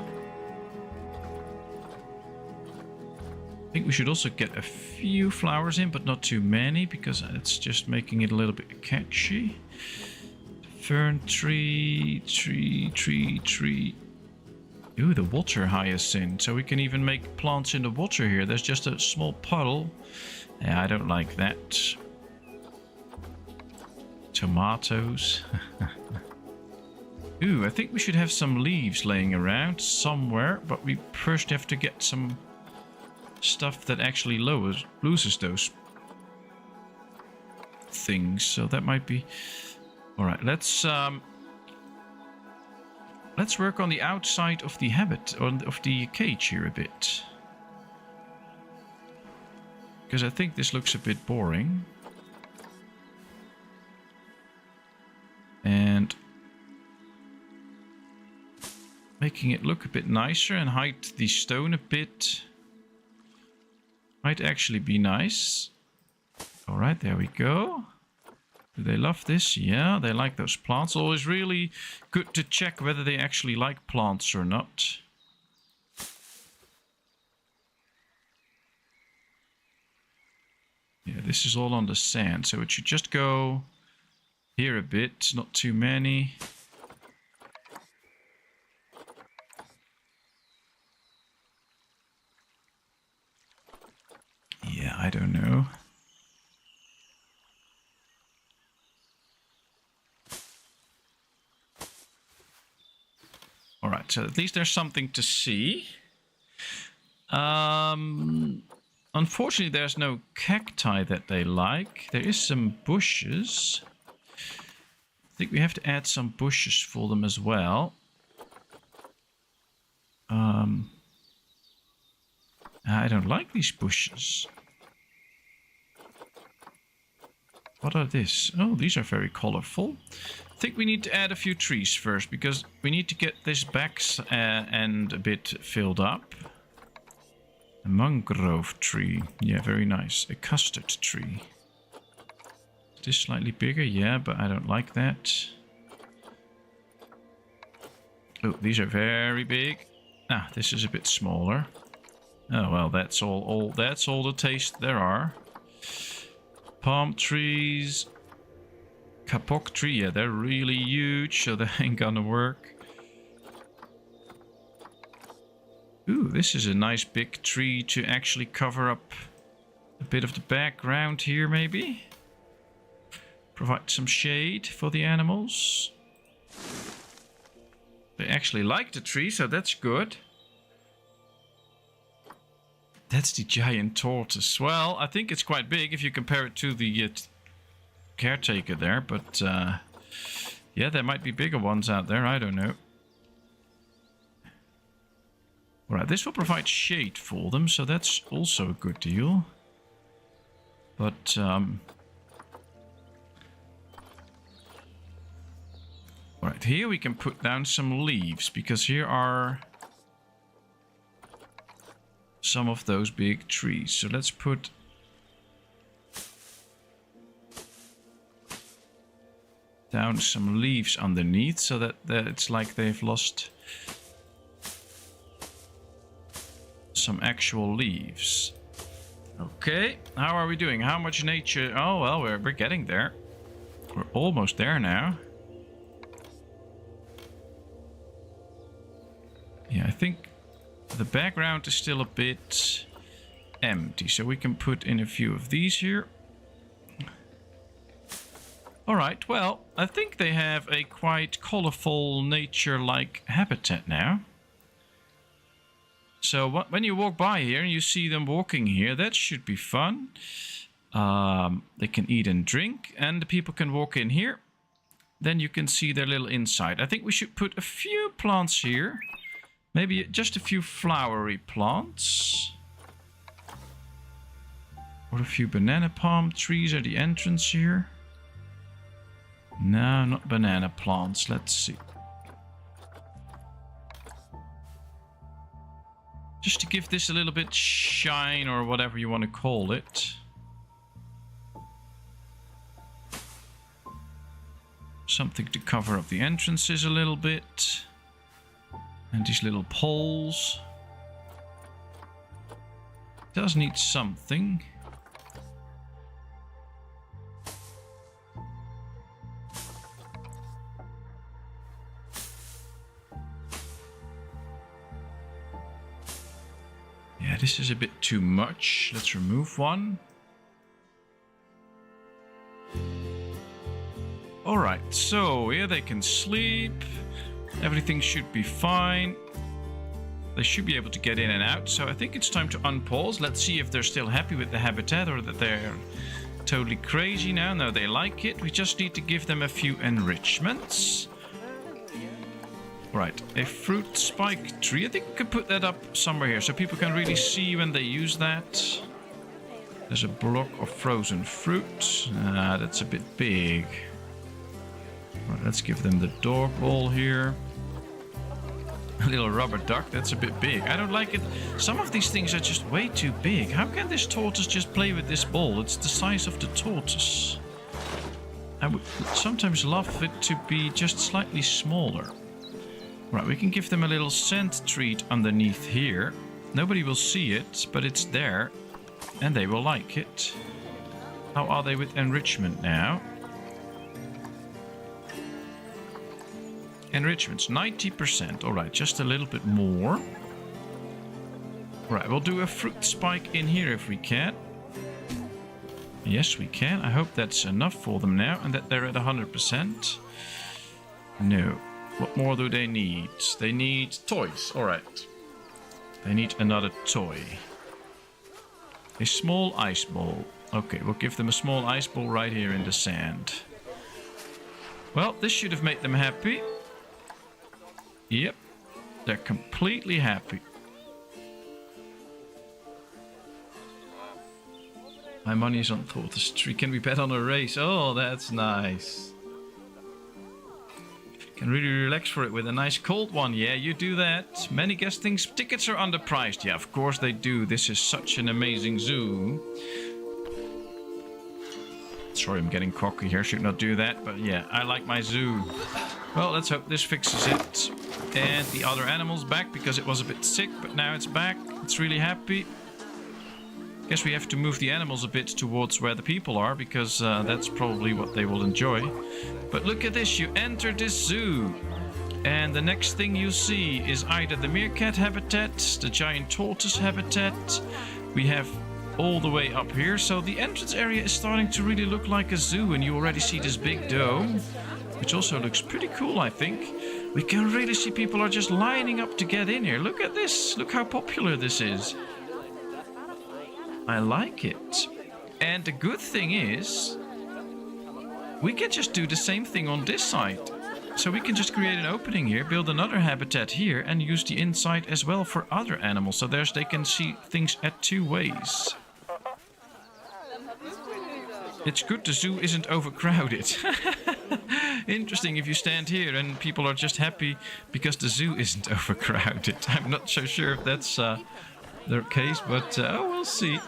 Speaker 1: I think we should also get a few flowers in, but not too many, because it's just making it a little bit catchy. Fern tree. Ooh, the water hyacinth. So we can even make plants in the water here. There's just a small puddle. Yeah, I don't like that. Tomatoes. Ooh, I think we should have some leaves laying around somewhere, but we first have to get some stuff that actually loses those things. So that might be... Alright, let's work on the outside of the habit, or of the cage here a bit. Because I think this looks a bit boring. And making it look a bit nicer and hide the stone a bit might actually be nice. Alright, there we go. Do they love this? Yeah, they like those plants. Always really good to check whether they actually like plants or not. Yeah, this is all on the sand, so it should just go here a bit, not too many. Yeah, I don't know. Alright, so at least there's something to see. Unfortunately, there's no cacti that they like. There is some bushes. I think we have to add some bushes for them as well. I don't like these bushes. What are this? Oh, these are very colorful. I think we need to add a few trees first, because we need to get this back end a bit filled up. A mangrove tree. Yeah, very nice. A custard tree. Is this slightly bigger? Yeah, but I don't like that. Oh, these are very big. Ah, this is a bit smaller. Oh, well, that's all the taste there are. Palm trees. Kapok tree, yeah, they're really huge, so they ain't gonna work. Ooh, this is a nice big tree to actually cover up a bit of the background here, maybe. Provide some shade for the animals. They actually like the tree, so that's good. That's the giant tortoise. Well, I think it's quite big if you compare it to the caretaker there, but yeah, there might be bigger ones out there, I don't know. Alright, this will provide shade for them, so that's also a good deal. But right here we can put down some leaves, because here are some of those big trees. So let's put down some leaves underneath, so that it's like they've lost some actual leaves. Okay, how are we doing? How much nature? Oh well, we're getting there. We're almost there now. Yeah, I think the background is still a bit empty, so we can put in a few of these here. Alright, well, I think they have a quite colorful nature-like habitat now. So when you walk by here and you see them walking here, that should be fun. They can eat and drink, and the people can walk in here. Then you can see their little inside. I think we should put a few plants here. Maybe just a few flowery plants. Or a few banana palm trees at the entrance here. No, not banana plants. Let's see. Just to give this a little bit shine, or whatever you want to call it. Something to cover up the entrances a little bit. And these little poles. Does need something. Yeah, this is a bit too much. Let's remove one. Alright, so here they can sleep. Everything should be fine. They should be able to get in and out. So I think it's time to unpause. Let's see if they're still happy with the habitat, or that they're totally crazy now. No, they like it. We just need to give them a few enrichments. Right, a fruit spike tree. I think we can put that up somewhere here so people can really see when they use that. There's a block of frozen fruit. That's a bit big. Right, let's give them the dog ball here. A little rubber duck, that's a bit big. I don't like it. Some of these things are just way too big. How can this tortoise just play with this ball? It's the size of the tortoise. I would sometimes love it to be just slightly smaller. Right, we can give them a little scent treat underneath here. Nobody will see it, but it's there. And they will like it. How are they with enrichment now? Enrichments, 90%. Alright, just a little bit more. Right, we'll do a fruit spike in here if we can. Yes, we can. I hope that's enough for them now, and that they're at 100%. No. What more do they need? They need toys. Alright. They need another toy. A small ice ball. Okay, we'll give them a small ice ball right here in the sand. Well, this should have made them happy. Yep, they're completely happy. My money is on Tortoise tree. Can we bet on a race? Oh, that's nice. Can really relax for it with a nice cold one. Yeah, you do that. Many guest things tickets are underpriced. Yeah, of course they do. This is such an amazing zoo. Sorry, I'm getting cocky here. Should not do that. But yeah, I like my zoo. Well, let's hope this fixes it. And the other animal's back because it was a bit sick, but now it's back. It's really happy. Guess we have to move the animals a bit towards where the people are, because that's probably what they will enjoy. But look at this, you enter this zoo. And the next thing you see is either the meerkat habitat, the giant tortoise habitat. We have all the way up here. So the entrance area is starting to really look like a zoo, and you already see this big dome, which also looks pretty cool, I think. We can really see people are just lining up to get in here. Look at this. Look how popular this is. I like it. And the good thing is, we can just do the same thing on this side. So we can just create an opening here, build another habitat here, and use the inside as well for other animals. So they can see things at two ways. It's good the zoo isn't overcrowded. Interesting if you stand here and people are just happy because the zoo isn't overcrowded. I'm not so sure if that's the case, but we'll see.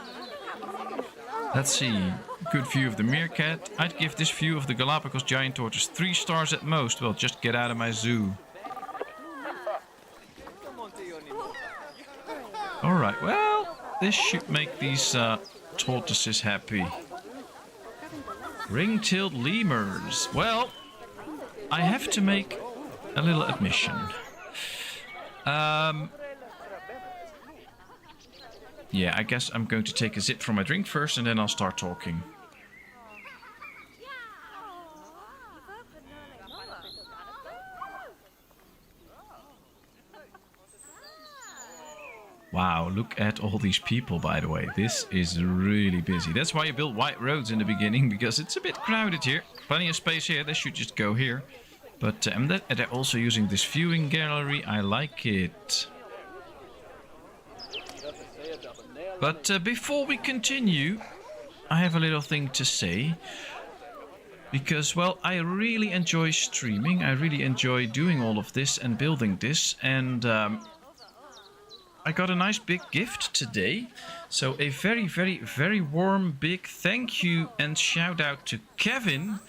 Speaker 1: Let's see. Good view of the meerkat. I'd give this view of the Galapagos giant tortoise 3 stars at most. Well, just get out of my zoo. Alright, well, this should make these tortoises happy. Ring-tailed lemurs. Well, I have to make a little admission. Yeah, I guess I'm going to take a sip from my drink first and then I'll start talking. Wow, look at all these people, by the way. This is really busy. That's why you built white roads in the beginning, because it's a bit crowded here. Plenty of space here. They should just go here. But they're also using this viewing gallery. I like it. But before we continue, I have a little thing to say. Because, well, I really enjoy streaming. I really enjoy doing all of this and building this. And I got a nice big gift today. So a very, very, very warm big thank you and shout out to Kevin.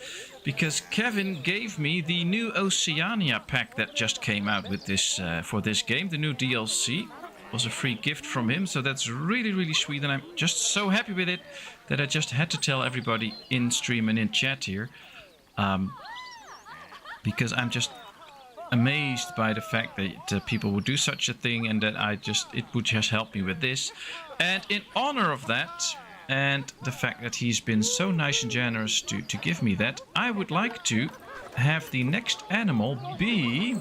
Speaker 1: Because Kevin gave me the new Oceania pack that just came out with this for this game. The new DLC. It was a free gift from him. So that's really, really sweet. And I'm just so happy with it that I just had to tell everybody in stream and in chat here. Because I'm just amazed by the fact that people would do such a thing, and that it would just help me with this. And in honor of that, and the fact that he's been so nice and generous to give me that, I would like to have the next animal be,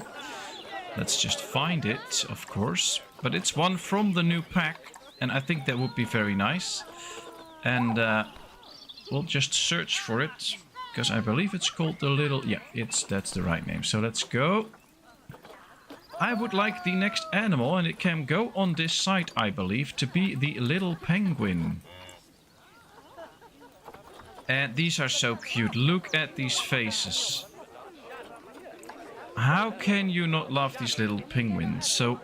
Speaker 1: let's just find it, of course, but it's one from the new pack, and I think that would be very nice. And we'll just search for it, because I believe it's called the little... Yeah, that's the right name. So let's go. I would like the next animal, and it can go on this site, I believe, to be the little penguin. And these are so cute. Look at these faces. How can you not love these little penguins? So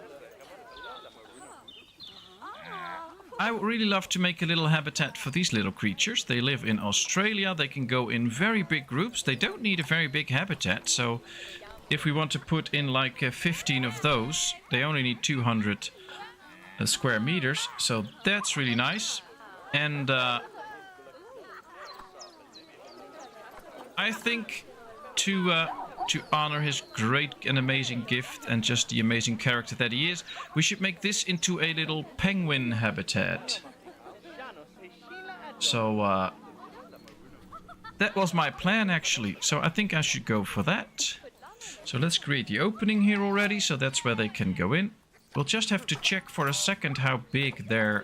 Speaker 1: I would really love to make a little habitat for these little creatures. They live in Australia. They can go in very big groups. They don't need a very big habitat. So if we want to put in like 15 of those, they only need 200 square meters. So that's really nice. And I think to honor his great and amazing gift and just the amazing character that he is, we should make this into a little penguin habitat. So that was my plan, actually. So I think I should go for that. So let's create the opening here already. So that's where they can go in. We'll just have to check for a second how big their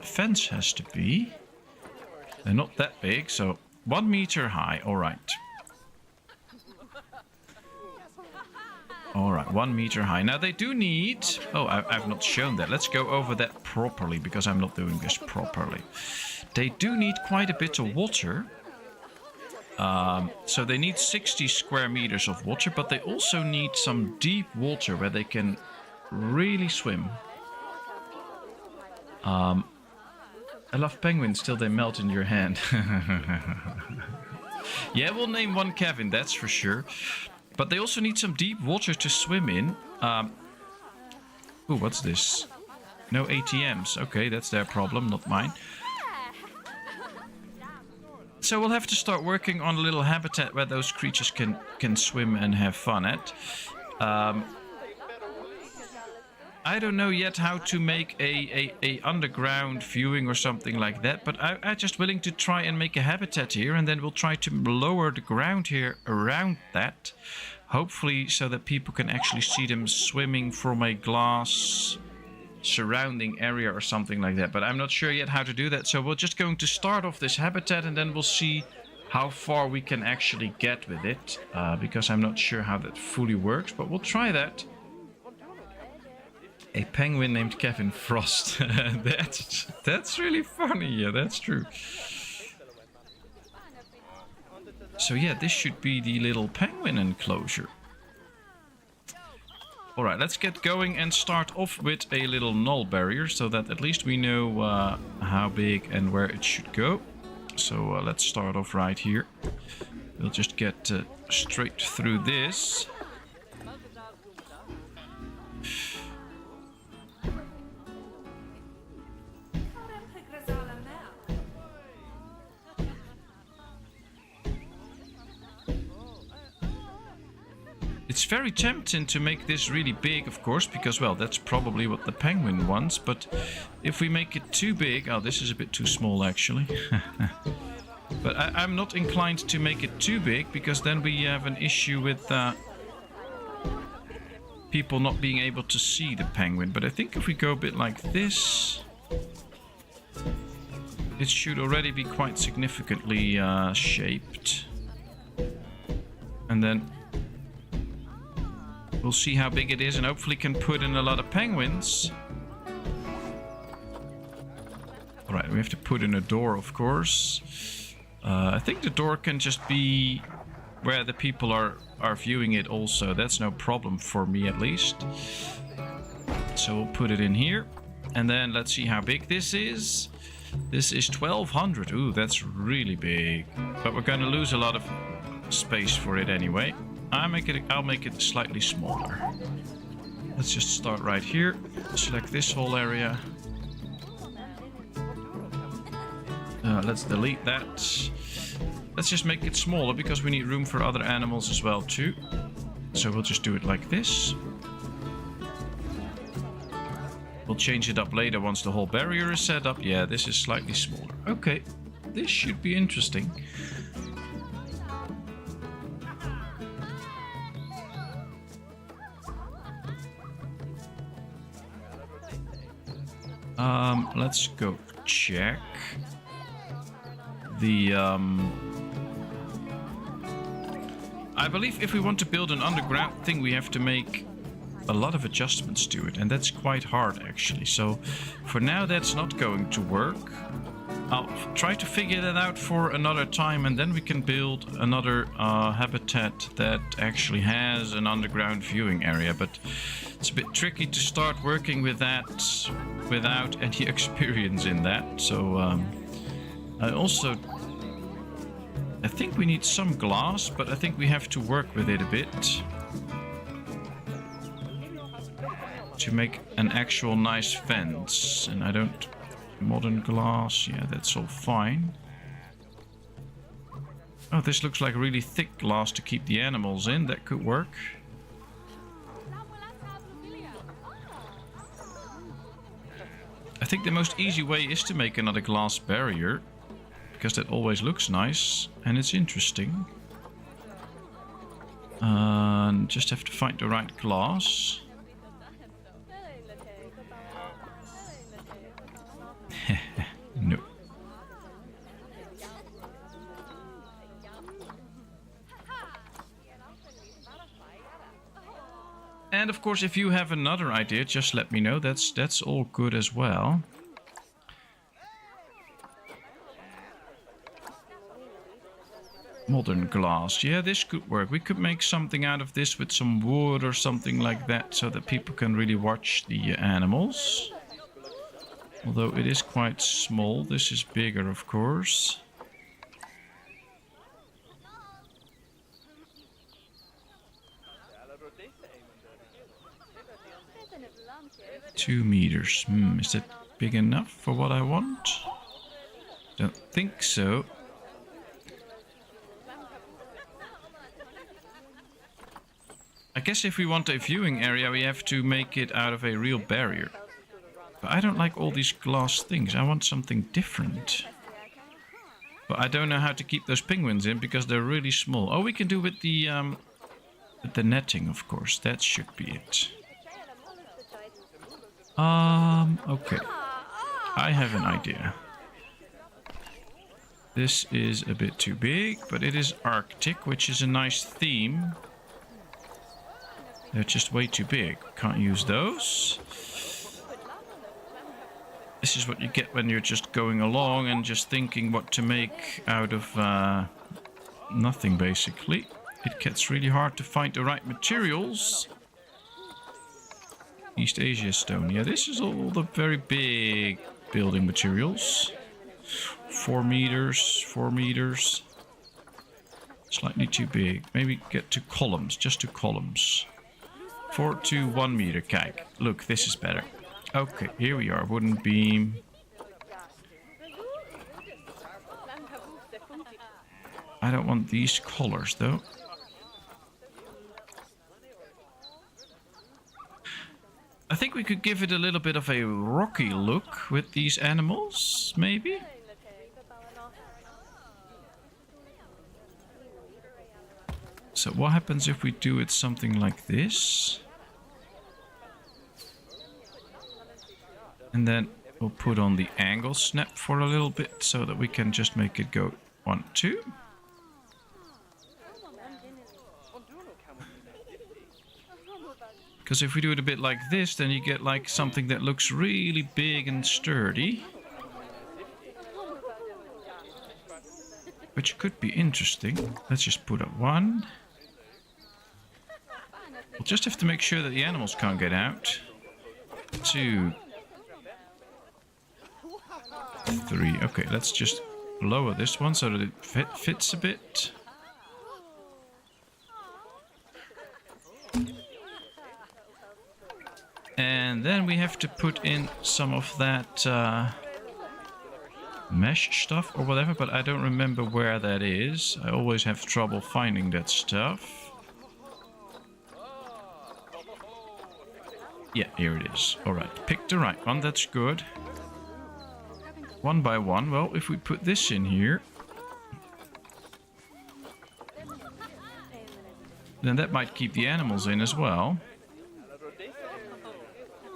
Speaker 1: fence has to be. They're not that big, so 1 meter high. All right. Alright, 1 meter high. Now they do need... Oh, I've not shown that. Let's go over that properly, because I'm not doing this properly. They do need quite a bit of water. So they need 60 square meters of water, but they also need some deep water where they can really swim. I love penguins till they melt in your hand. Yeah, we'll name one Kevin, that's for sure. But they also need some deep water to swim in. Ooh, what's this? No ATMs. Okay, that's their problem, not mine. So we'll have to start working on a little habitat where those creatures can swim and have fun at. I don't know yet how to make a underground viewing or something like that, but I'm just willing to try and make a habitat here, and then we'll try to lower the ground here around that, hopefully so that people can actually see them swimming from a glass surrounding area or something like that. But I'm not sure yet how to do that, so we're just going to start off this habitat, and then we'll see how far we can actually get with it, because I'm not sure how that fully works, but we'll try that. A penguin named Kevin Frost. That's really funny. Yeah, that's true. So yeah, this should be the little penguin enclosure. Alright, let's get going and start off with a little null barrier so that at least we know how big and where it should go. So let's start off right here. We'll just get straight through this. It's very tempting to make this really big, of course, because, well, that's probably what the penguin wants. But if we make it too big... Oh, this is a bit too small, actually. But I'm not inclined to make it too big, because then we have an issue with people not being able to see the penguin. But I think if we go a bit like this, it should already be quite significantly shaped. And then we'll see how big it is and hopefully can put in a lot of penguins. Alright, we have to put in a door, of course. I think the door can just be where the people are viewing it also. That's no problem for me, at least. So we'll put it in here. And then let's see how big this is. This is 1200. Ooh, that's really big. But we're going to lose a lot of space for it anyway. I'll make it slightly smaller. Let's just start right here. Select this whole area. Let's delete that. Let's just make it smaller because we need room for other animals as well too. So we'll just do it like this. We'll change it up later once the whole barrier is set up. Yeah, this is slightly smaller. Okay, this should be interesting. Let's go check the I believe if we want to build an underground thing, we have to make a lot of adjustments to it, and that's quite hard actually. So for now that's not going to work. I'll try to figure that out for another time, and then we can build another habitat that actually has an underground viewing area. But it's a bit tricky to start working with that without any experience in that. So I think we need some glass, but I think we have to work with it a bit to make an actual nice fence. And I don't... Modern glass, yeah, that's all fine. Oh, this looks like really thick glass to keep the animals in. That could work. I think the most easy way is to make another glass barrier, because that always looks nice and it's interesting. Just have to find the right glass. No. And of course, if you have another idea, just let me know. That's all good as well. Modern glass. Yeah, this could work. We could make something out of this with some wood or something like that, so that people can really watch the animals. Although it is quite small. This is bigger, of course. Two meters. Is that big enough for what I want? Don't think so. I guess if we want a viewing area, we have to make it out of a real barrier. But I don't like all these glass things. I want something different. But I don't know how to keep those penguins in because they're really small. Oh, we can do with the netting, of course. That should be it. Okay. I have an idea. This is a bit too big, but it is Arctic, which is a nice theme. They're just way too big. Can't use those. This is what you get when you're just going along and just thinking what to make out of nothing basically. It gets really hard to find the right materials. East Asia stone. Yeah, this is all the very big building materials. 4 meters, 4 meters. Slightly too big. Maybe get to columns, just to columns. 4 to 1 meter. Kijk, look, this is better. Okay, here we are. Wooden beam. I don't want these colors though. I think we could give it a little bit of a rocky look with these animals, maybe? So what happens if we do it something like this? And then we'll put on the angle snap for a little bit so that we can just make it go 1, 2. Because if we do it a bit like this, then you get like something that looks really big and sturdy. Which could be interesting. Let's just put up 1. We'll just have to make sure that the animals can't get out. 2. 3. Okay, let's just lower this one so that it fits a bit. And then we have to put in some of that mesh stuff or whatever, but I don't remember where that is. I always have trouble finding that stuff. Yeah, here it is. Alright, pick the right one, that's good. 1 by 1. Well, if we put this in here, then that might keep the animals in as well.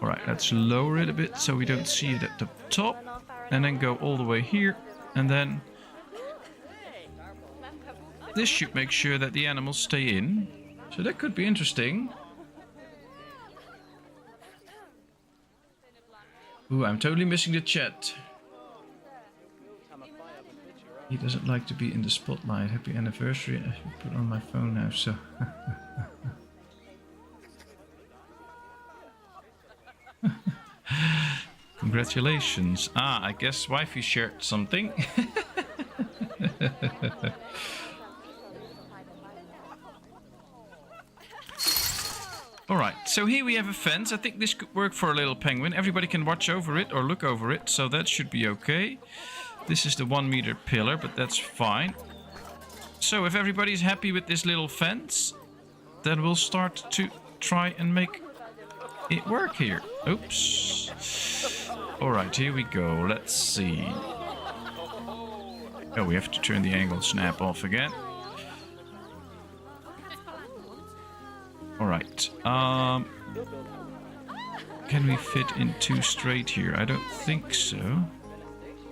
Speaker 1: Alright, let's lower it a bit so we don't see it at the top. And then go all the way here. And then this should make sure that the animals stay in. So that could be interesting. Ooh, I'm totally missing the chat. He doesn't like to be in the spotlight. Happy anniversary. I should put on my phone now, so... Congratulations. Ah, I guess wifey shared something. Alright, so here we have a fence. I think this could work for a little penguin. Everybody can watch over it or look over it, so that should be okay. This is the 1 meter pillar, but that's fine. So if everybody's happy with this little fence, then we'll start to try and make it work here. Oops. Alright, here we go. Let's see. Oh, we have to turn the angle snap off again. Alright. Can we fit in 2 straight here? I don't think so.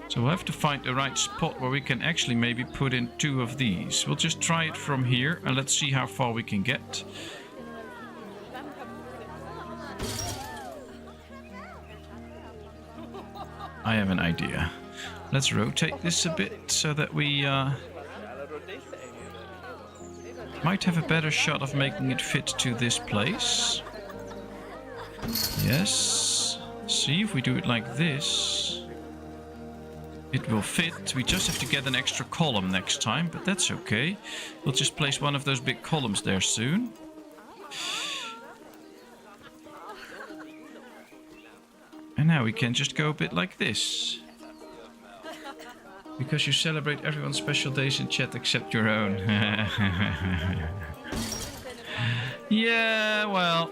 Speaker 1: So we'll have to find the right spot where we can actually maybe put in 2 of these. We'll just try it from here and let's see how far we can get. I have an idea. Let's rotate this a bit so that we might have a better shot of making it fit to this place. Yes. See, if we do it like this, it will fit. We just have to get an extra column next time, but that's okay. We'll just place one of those big columns there soon. And now we can just go a bit like this. Because you celebrate everyone's special days in chat except your own. Yeah, well,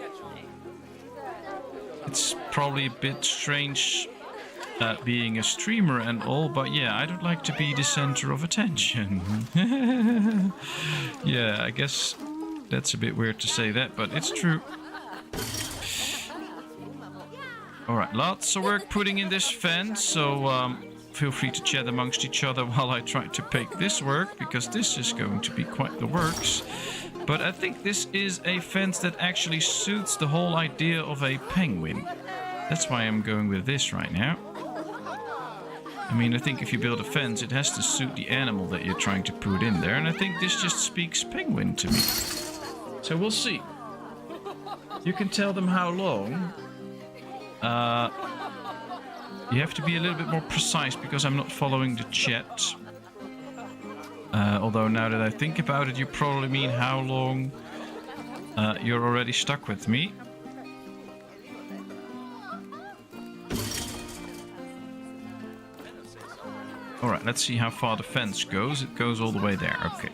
Speaker 1: it's probably a bit strange being a streamer and all, but yeah, I don't like to be the center of attention. Yeah, I guess that's a bit weird to say that, but it's true. Alright, lots of work putting in this fence, so feel free to chat amongst each other while I try to make this work, because this is going to be quite the works. But I think this is a fence that actually suits the whole idea of a penguin. That's why I'm going with this right now. I mean, I think if you build a fence, it has to suit the animal that you're trying to put in there. And I think this just speaks penguin to me. So we'll see. You can tell them how long. You have to be a little bit more precise because I'm not following the chat. Although now that I think about it, you probably mean how long you're already stuck with me. Alright, let's see how far the fence goes. It goes all the way there, okay.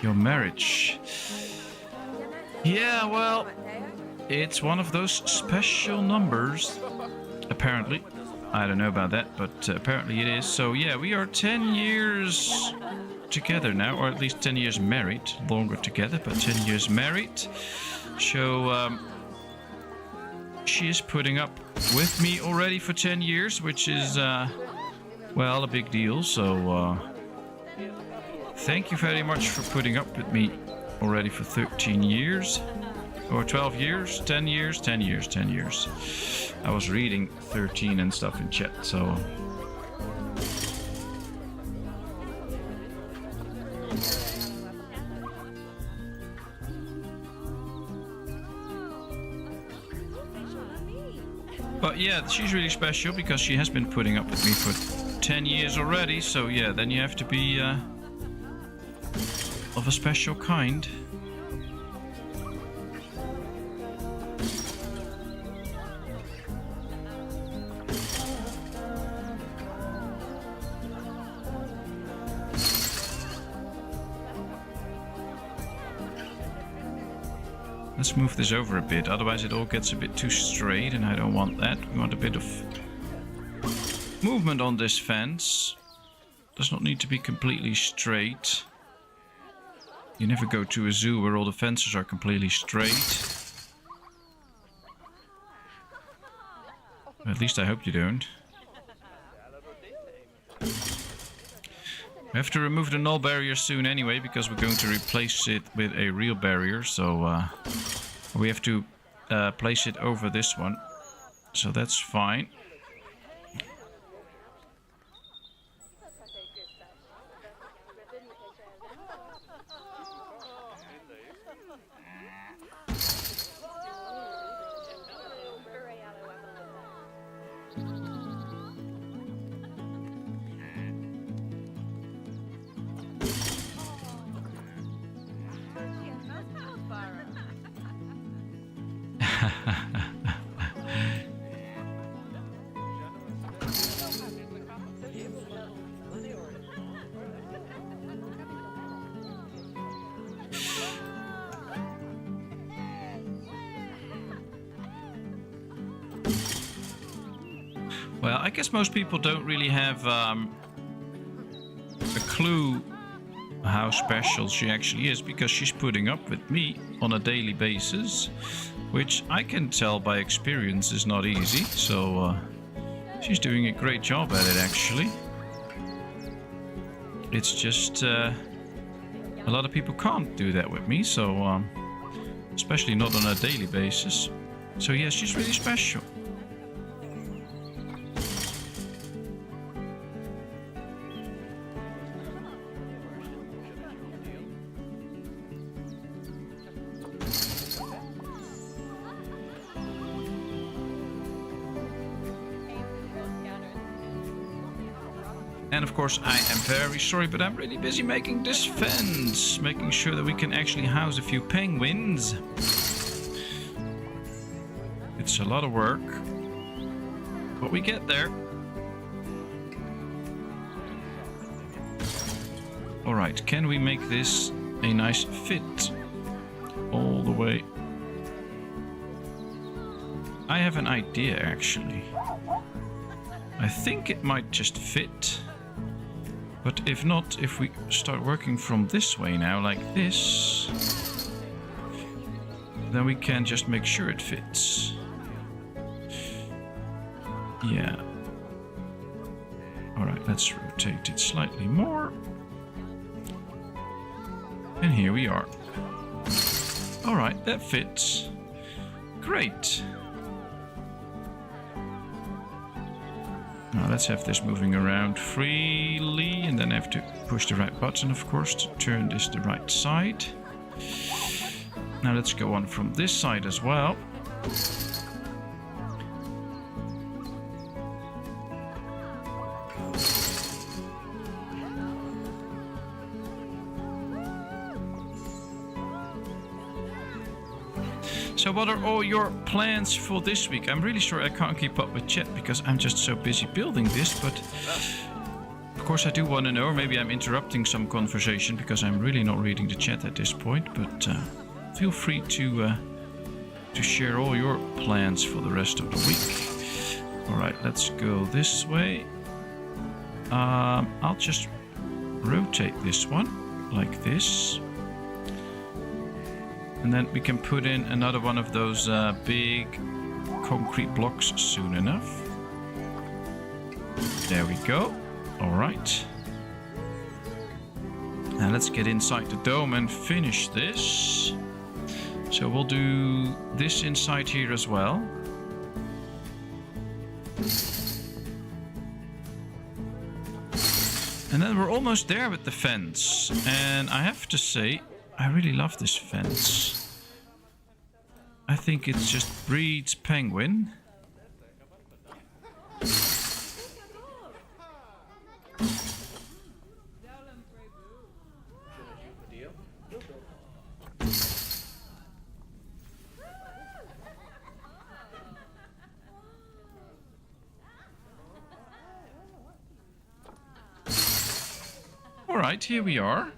Speaker 1: Your marriage. Yeah, well, it's one of those special numbers, apparently. I don't know about that, but apparently it is. So yeah, we are 10 years together now, or at least 10 years married. Longer together, but 10 years married. So she is putting up with me already for 10 years, which is, well, a big deal. So thank you very much for putting up with me already for 13 years. Or 12 years, 10 years, 10 years, 10 years. I was reading 13 and stuff in chat, so... But yeah, she's really special because she has been putting up with me for 10 years already. So yeah, then you have to be of a special kind. Let's move this over a bit, otherwise it all gets a bit too straight and I don't want that. We want a bit of movement on this fence. Does not need to be completely straight. You never go to a zoo where all the fences are completely straight. At least I hope you don't. We have to remove the null barrier soon anyway, because we're going to replace it with a real barrier. So we have to place it over this one. So that's fine. Well, I guess most people don't really have a clue how special she actually is, because she's putting up with me on a daily basis, which I can tell by experience is not easy. So she's doing a great job at it, actually. It's just a lot of people can't do that with me, so especially not on a daily basis. So yeah, she's really special. And of course, I am very sorry, but I'm really busy making this fence, making sure that we can actually house a few penguins. It's a lot of work, but we get there. Alright, can we make this a nice fit all the way? I have an idea, actually. I think it might just fit. But if not, if we start working from this way now, like this, then we can just make sure it fits. Yeah. Alright, let's rotate it slightly more. And here we are. Alright, that fits. Great. Now let's have this moving around freely, and then I have to push the right button, of course, to turn this the right side. Now let's go on from this side as well. So what are all your plans for this week? I'm really sure I can't keep up with chat because I'm just so busy building this, but of course I do want to know, or maybe I'm interrupting some conversation because I'm really not reading the chat at this point, but feel free to share all your plans for the rest of the week. Alright, let's go this way. I'll just rotate this one like this. And then we can put in another one of those big concrete blocks soon enough. There we go. Alright. Now let's get inside the dome and finish this. So we'll do this inside here as well. And then we're almost there with the fence. And I have to say, I really love this fence. I think it just breeds penguin. All right, here we are.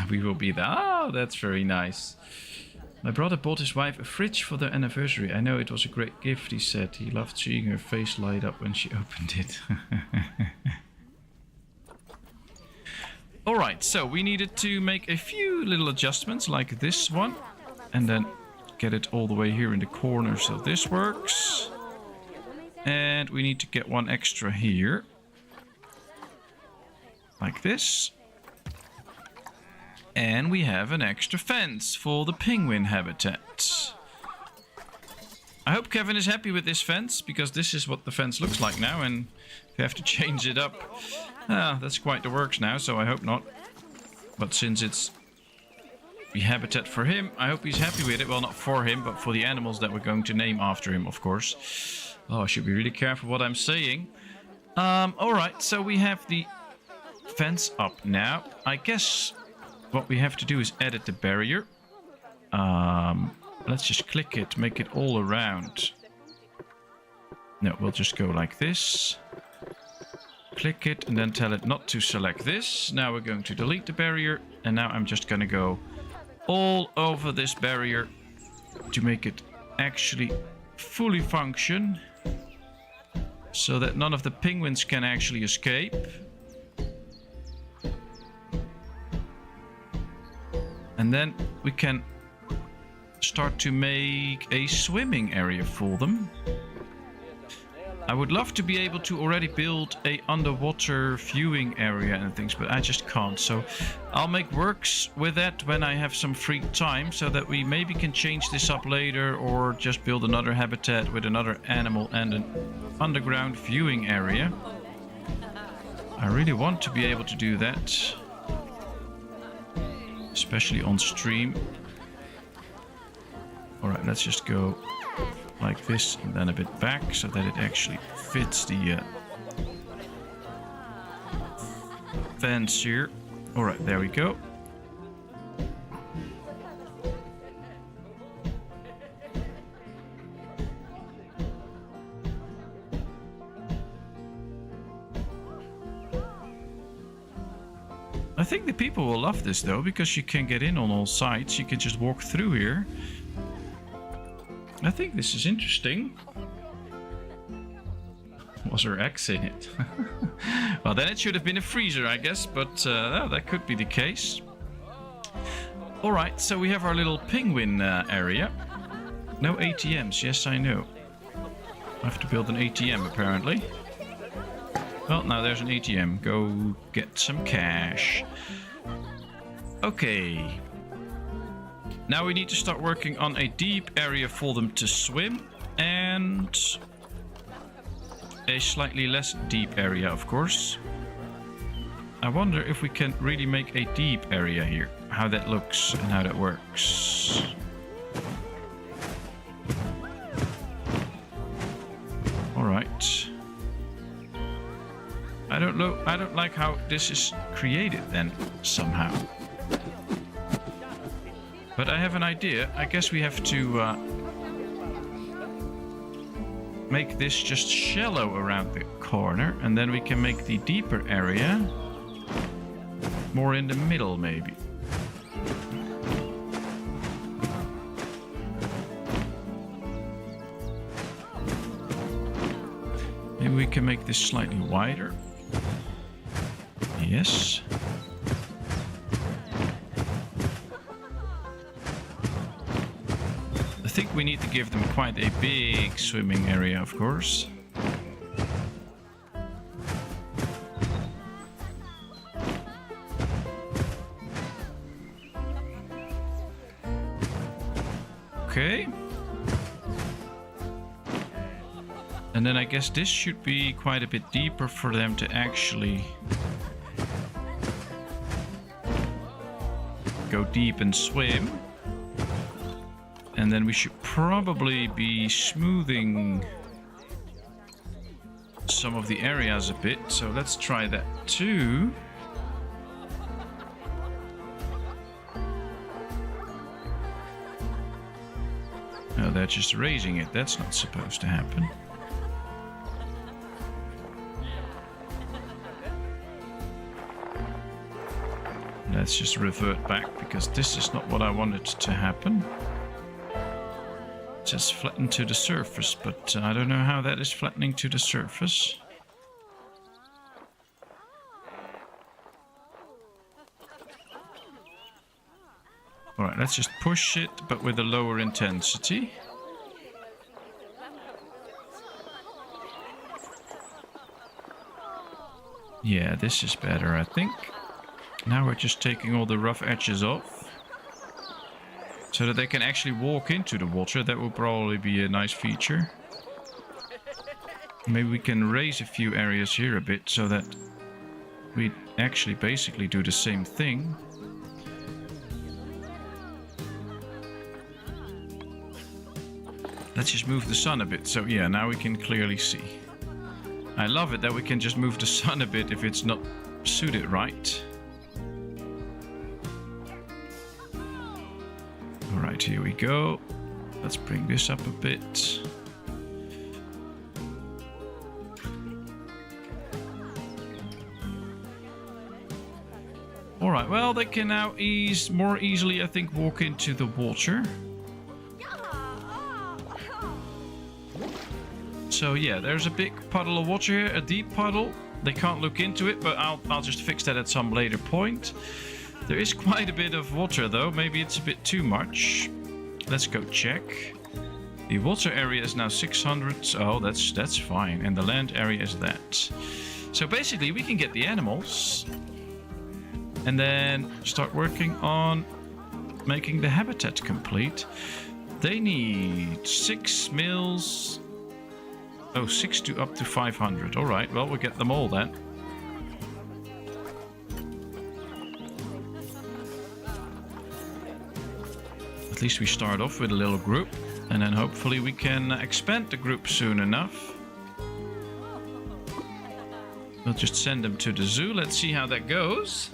Speaker 1: We will be there. Oh, that's very nice. My brother bought his wife a fridge for their anniversary. I know it was a great gift, he said. He loved seeing her face light up when she opened it. Alright, so we needed to make a few little adjustments like this one. And then get it all the way here in the corner so this works. And we need to get one extra here. Like this. And we have an extra fence for the penguin habitat. I hope Kevin is happy with this fence, because this is what the fence looks like now, and we have to change it up. That's quite the works now, so I hope not. But since it's the habitat for him, I hope he's happy with it. Well, not for him, but for the animals that we're going to name after him, of course. Oh, I should be really careful what I'm saying. Alright, so we have the fence up now. I guess what we have to do is edit the barrier. Let's just click it, make it all around. No, we'll just go like this. Click it and then tell it not to select this. Now we're going to delete the barrier. And now I'm just going to go all over this barrier to make it actually fully function. So that none of the penguins can actually escape. And then we can start to make a swimming area for them. I would love to be able to already build a underwater viewing area and things, but I just can't. So I'll make works with that when I have some free time, so that we maybe can change this up later, or just build another habitat with another animal and an underground viewing area. I really want to be able to do that. Especially on stream. Alright, let's just go like this and then a bit back so that it actually fits the fence here. Alright, there we go. I think the people will love this though, because you can get in on all sides. You can just walk through here. I think this is interesting. Was there X in it? Well, then it should have been a freezer, I guess, but no, that could be the case. Alright, so we have our little penguin area. No ATMs. Yes, I know. I have to build an ATM apparently. Well, now there's an ATM. Go get some cash. Okay. Now we need to start working on a deep area for them to swim. And a slightly less deep area, of course. I wonder if we can really make a deep area here. How that looks and how that works. Alright. I don't know. I don't like how this is created then, somehow. But I have an idea. I guess we have to make this just shallow around the corner. And then we can make the deeper area more in the middle, maybe. Maybe we can make this slightly wider. Yes. I think we need to give them quite a big swimming area, of course. Okay. And then I guess this should be quite a bit deeper for them to actually go deep and swim. And then we should probably be smoothing some of the areas a bit. So let's try that too. No, they're just raising it. That's not supposed to happen. Let's just revert back because this is not what I wanted to happen. Just flatten to the surface, but I don't know how that is flattening to the surface. Alright, let's just push it, but with a lower intensity. Yeah, this is better, I think. Now we're just taking all the rough edges off. So that they can actually walk into the water. That will probably be a nice feature. Maybe we can raise a few areas here a bit so that we actually basically do the same thing. Let's just move the sun a bit. So yeah, now we can clearly see. I love it that we can just move the sun a bit if it's not suited right. Alright, here we go. Let's bring this up a bit. Alright, well, they can now more easily, I think, walk into the water. So yeah, there's a big puddle of water here, a deep puddle. They can't look into it, but I'll just fix that at some later point. There is quite a bit of water though, maybe it's a bit too much. Let's go check. The water area is now 600, oh that's fine, and the land area is that. So basically we can get the animals and then start working on making the habitat complete. They need 6 mils. Oh, 6 to up to 500. Alright, well we'll get them all then. At least we start off with a little group, and then hopefully we can expand the group soon enough. We'll just send them to the zoo. Let's see how that goes.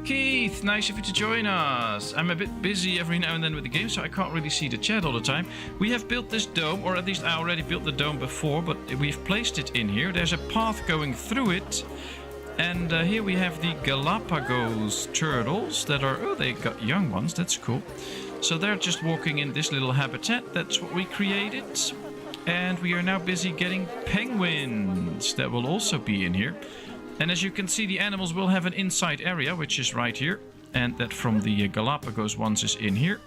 Speaker 1: Keith, nice of you to join us. I'm a bit busy every now and then with the game, so I can't really see the chat all the time. We have built this dome, or at least I already built the dome before, but we've placed it in here. There's a path going through it. And here we have the Galapagos turtles that are... Oh, they got young ones. That's cool. So they're just walking in this little habitat. That's what we created. And we are now busy getting penguins that will also be in here. And as you can see, the animals will have an inside area, which is right here. and that from the Galapagos ones is in here.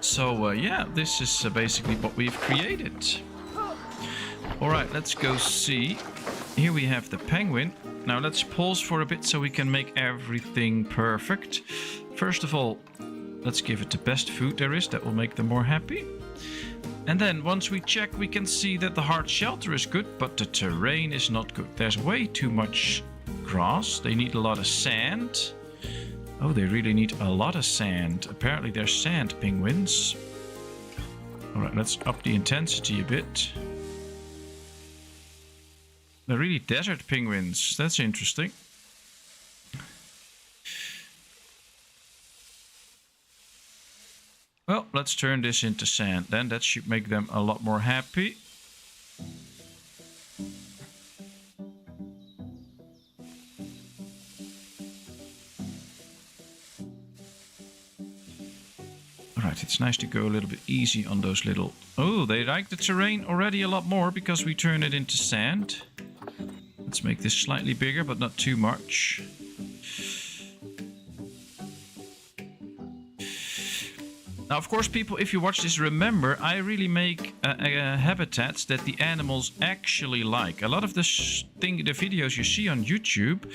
Speaker 1: So yeah, this is basically what we've created. Alright, let's go see. Here we have the penguin. Now let's pause for a bit so we can make everything perfect. First of all, let's give it the best food there is. That will make them more happy. And then once we check, we can see that the hard shelter is good, but the terrain is not good. There's way too much grass. They need a lot of sand. Oh, they really need a lot of sand. Apparently they're sand penguins. Alright, let's up the intensity a bit. They're really desert penguins. That's interesting. Well, let's turn this into sand then. That should make them a lot more happy. Alright, it's nice to go a little bit easy on those little... Oh, they like the terrain already a lot more because we turn it into sand. Let's make this slightly bigger, but not too much. Now, of course, people, if you watch this, remember, I really make habitats that the animals actually like. A lot of the videos you see on YouTube,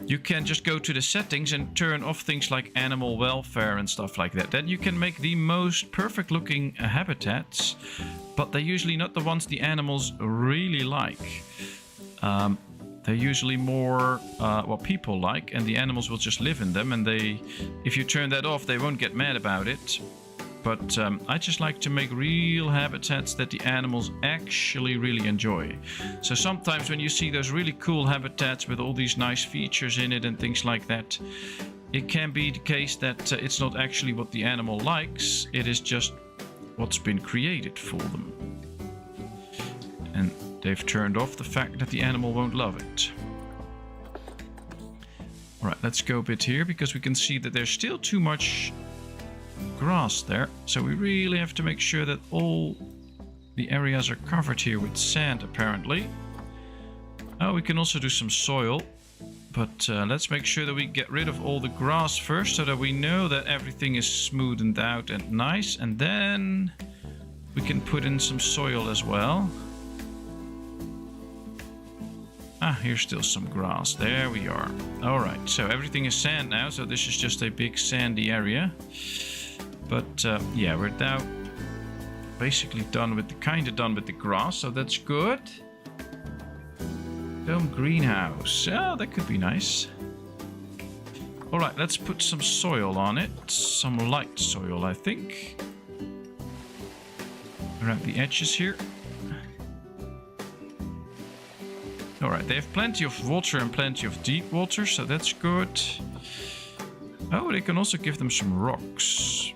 Speaker 1: you can just go to the settings and turn off things like animal welfare and stuff like that. Then you can make the most perfect looking habitats, but they're usually not the ones the animals really like. They're usually more what people like, and the animals will just live in them. And if you turn that off, they won't get mad about it. But I just like to make real habitats that the animals actually really enjoy. So sometimes when you see those really cool habitats with all these nice features in it and things like that, it can be the case that it's not actually what the animal likes. It is just what's been created for them. And they've turned off the fact that the animal won't love it. Alright, let's go a bit here because we can see that there's still too much grass there, so we really have to make sure that all the areas are covered here with sand apparently. Oh, we can also do some soil, but let's make sure that we get rid of all the grass first so that we know that everything is smoothened out and nice, and then we can put in some soil as well. Ah, here's still some grass. There we are. Alright, so everything is sand now, so this is just a big sandy area. But yeah, we're now basically done with the grass, so that's good. Dome greenhouse. Oh, that could be nice. Alright, let's put some soil on it. Some light soil, I think. Around the edges here. Alright, they have plenty of water and plenty of deep water, so that's good. Oh, they can also give them some rocks.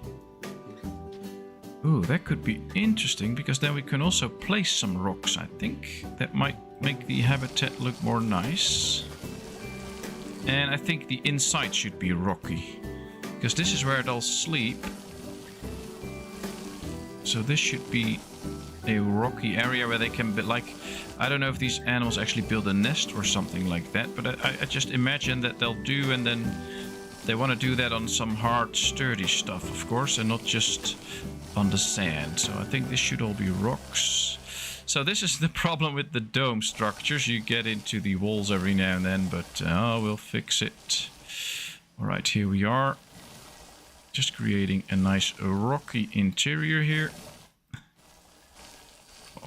Speaker 1: Ooh, that could be interesting, because then we can also place some rocks, I think. That might make the habitat look more nice. And I think the inside should be rocky, because this is where they'll sleep. So this should be a rocky area where they can be like... I don't know if these animals actually build a nest or something like that, but I just imagine that they'll do, and then they want to do that on some hard, sturdy stuff, of course, and not just on the sand. So I think this should all be rocks. So this is the problem with the dome structures. You get into the walls every now and then, but we'll fix it. Alright, here we are. Just creating a nice rocky interior here.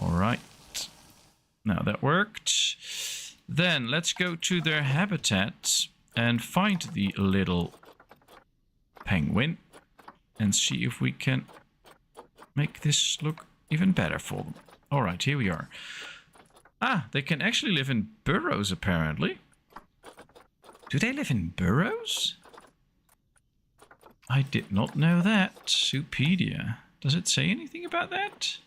Speaker 1: Alright. Now that worked. Then let's go to their habitat and find the little penguin and see if we can make this look even better for them. Alright, here we are. Ah, they can actually live in burrows apparently. Do they live in burrows? I did not know that. Supedia. Does it say anything about that?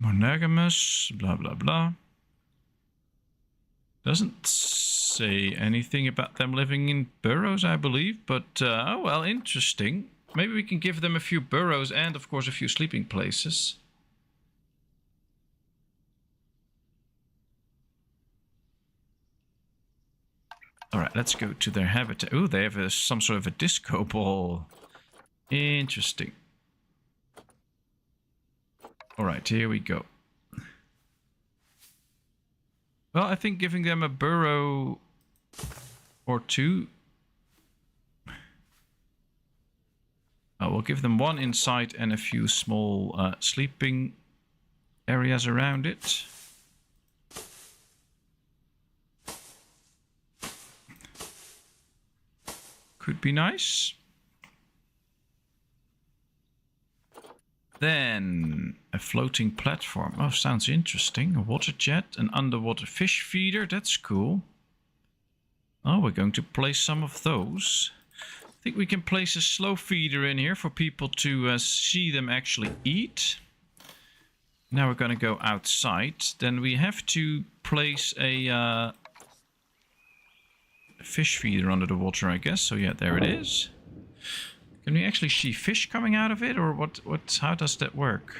Speaker 1: Monogamous, blah blah blah. Doesn't say anything about them living in burrows, I believe, but oh well, interesting. Maybe we can give them a few burrows and of course a few sleeping places. Alright, let's go to their habitat. Oh, they have some sort of a disco ball. Interesting. Alright, here we go. Well, I think giving them a burrow or two. We'll give them one inside and a few small sleeping areas around it. Could be nice. Then a floating platform. Oh, sounds interesting. A water jet, an underwater fish feeder. That's cool. Oh, we're going to place some of those. I think we can place a slow feeder in here for people to see them actually eat. Now we're going to go outside. Then we have to place a fish feeder under the water, I guess. So yeah, there it is. Can we actually see fish coming out of it, or what? How does that work?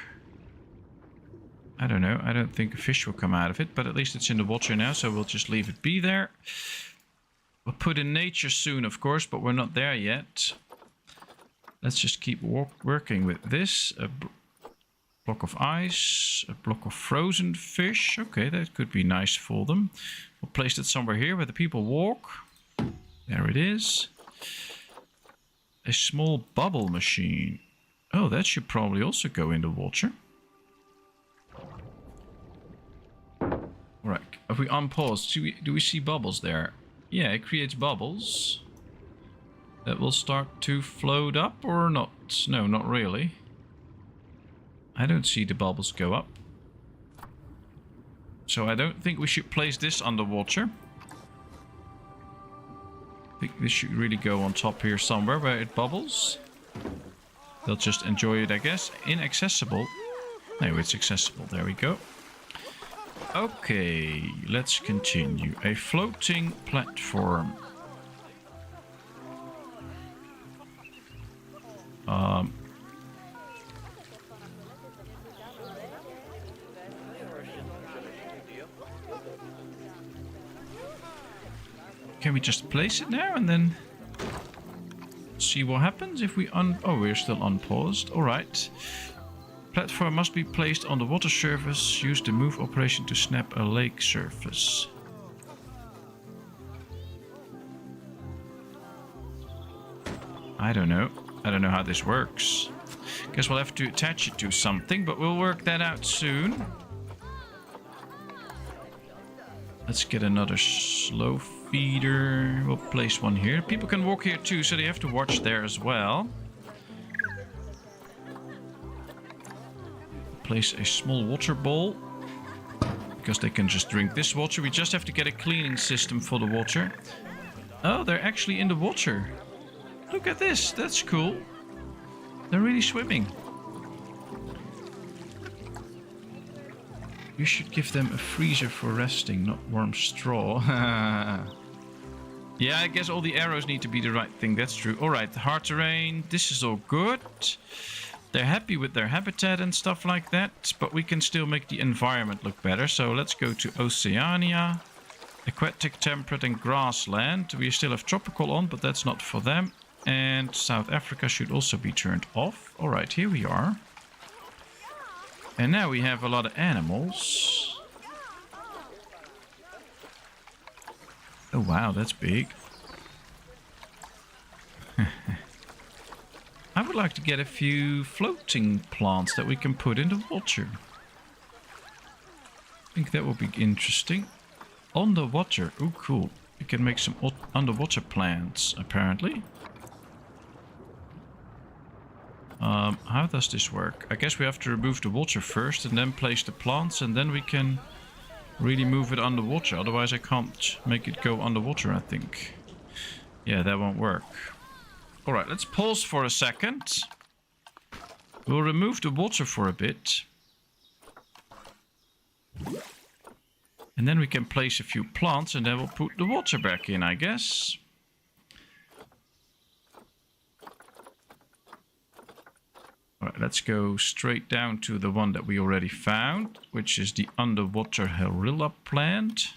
Speaker 1: I don't know. I don't think a fish will come out of it, but at least it's in the water now, so we'll just leave it be there. We'll put in nature soon, of course, but we're not there yet. Let's just keep working with this. A block of ice, a block of frozen fish. Okay, that could be nice for them. We'll place it somewhere here where the people walk. There it is. A small bubble machine. Oh, that should probably also go in the water. Alright, if we unpause, do we see bubbles there? Yeah, it creates bubbles. That will start to float up or not? No, not really. I don't see the bubbles go up. So I don't think we should place this underwater. I think this should really go on top here somewhere where it bubbles. They'll just enjoy it, I guess. Inaccessible. No, it's accessible. There we go. Okay, let's continue. A floating platform. Can we just place it now and then see what happens if we oh, we're still unpaused. Alright. Platform must be placed on the water surface. Use the move operation to snap a lake surface. I don't know. I don't know how this works. Guess we'll have to attach it to something, but we'll work that out soon. Let's get another slow feeder. We'll place one here. People can walk here too, so they have to watch there as well. Place a small water bowl, because they can just drink this water. We just have to get a cleaning system for the water. Oh, they're actually in the water. Look at this. That's cool. They're really swimming. You should give them a freezer for resting, not warm straw. Yeah, I guess all the arrows need to be the right thing. That's true. Alright, hard terrain. This is all good. They're happy with their habitat and stuff like that, but we can still make the environment look better. So let's go to Oceania. Aquatic, temperate and grassland. We still have tropical on, but that's not for them. And South Africa should also be turned off. Alright, here we are. And now we have a lot of animals. Oh wow, that's big. I would like to get a few floating plants that we can put in the water. I think that would be interesting. Underwater. Oh, cool. We can make some underwater plants, apparently. How does this work? I guess we have to remove the water first and then place the plants, and then we can really move it underwater. Otherwise I can't make it go underwater, I think. Yeah, that won't work. Alright, let's pause for a second. We'll remove the water for a bit. And then we can place a few plants and then we'll put the water back in, I guess. Alright, let's go straight down to the one that we already found, which is the underwater Harilla plant.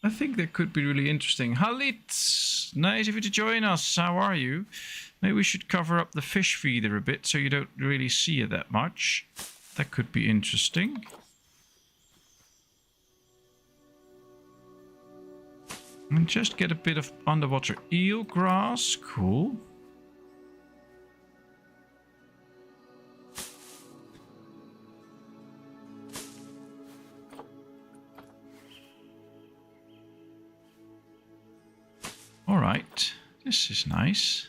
Speaker 1: I think that could be really interesting. Halit, nice of you to join us. How are you? Maybe we should cover up the fish feeder a bit so you don't really see it that much. That could be interesting. And just get a bit of underwater eel grass. Cool. All right, this is nice.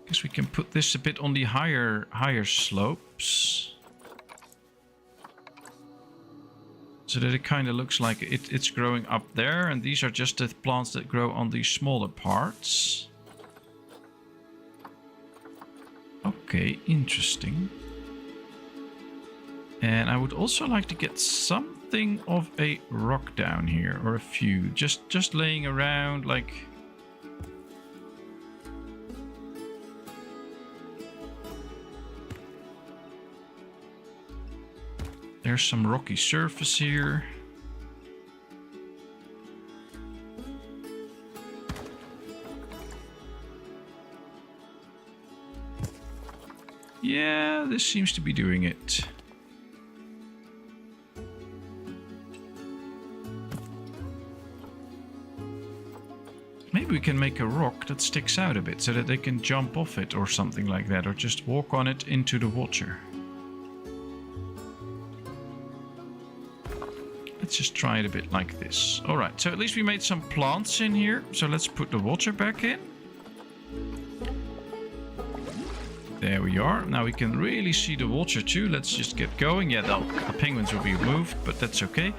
Speaker 1: Guess we can put this a bit on the higher slopes, so that it kind of looks like it's growing up there, and these are just the plants that grow on these smaller parts. Okay, interesting. And I would also like to get something of a rock down here, or a few, just laying around like. There's some rocky surface here. Yeah, this seems to be doing it. Maybe we can make a rock that sticks out a bit so that they can jump off it or something like that, or just walk on it into the water. Let's just try it a bit like this. All right, so at least we made some plants in here. So let's put the water back in. There we are. Now we can really see the water too. Let's just get going. Yeah, the penguins will be moved, but that's okay.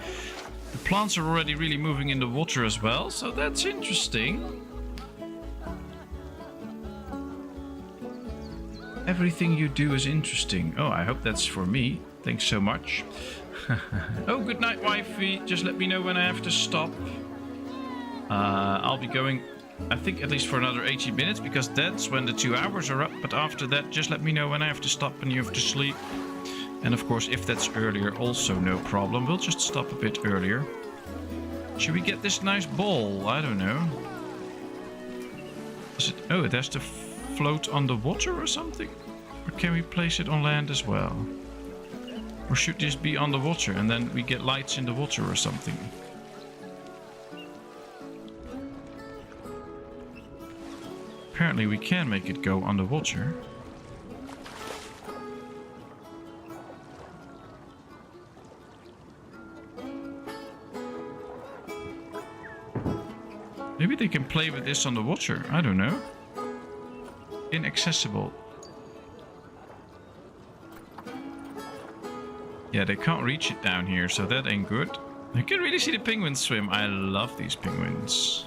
Speaker 1: The plants are already really moving in the water as well, so that's interesting. Everything you do is interesting. Oh, I hope that's for me. Thanks so much. Oh, good night, wifey. Just let me know when I have to stop. I'll be going, I think, at least for another 80 minutes, because that's when the 2 hours are up. But after that, just let me know when I have to stop and you have to sleep. And of course, if that's earlier, also no problem. We'll just stop a bit earlier. Should we get this nice ball? I don't know. Is it? Oh, it has to float on the water or something? Or can we place it on land as well? Or should this be on the water and then we get lights in the water or something? Apparently we can make it go underwater. Maybe they can play with this on the water. I don't know. Inaccessible. Yeah, they can't reach it down here, so that ain't good. You can really see the penguins swim. I love these penguins.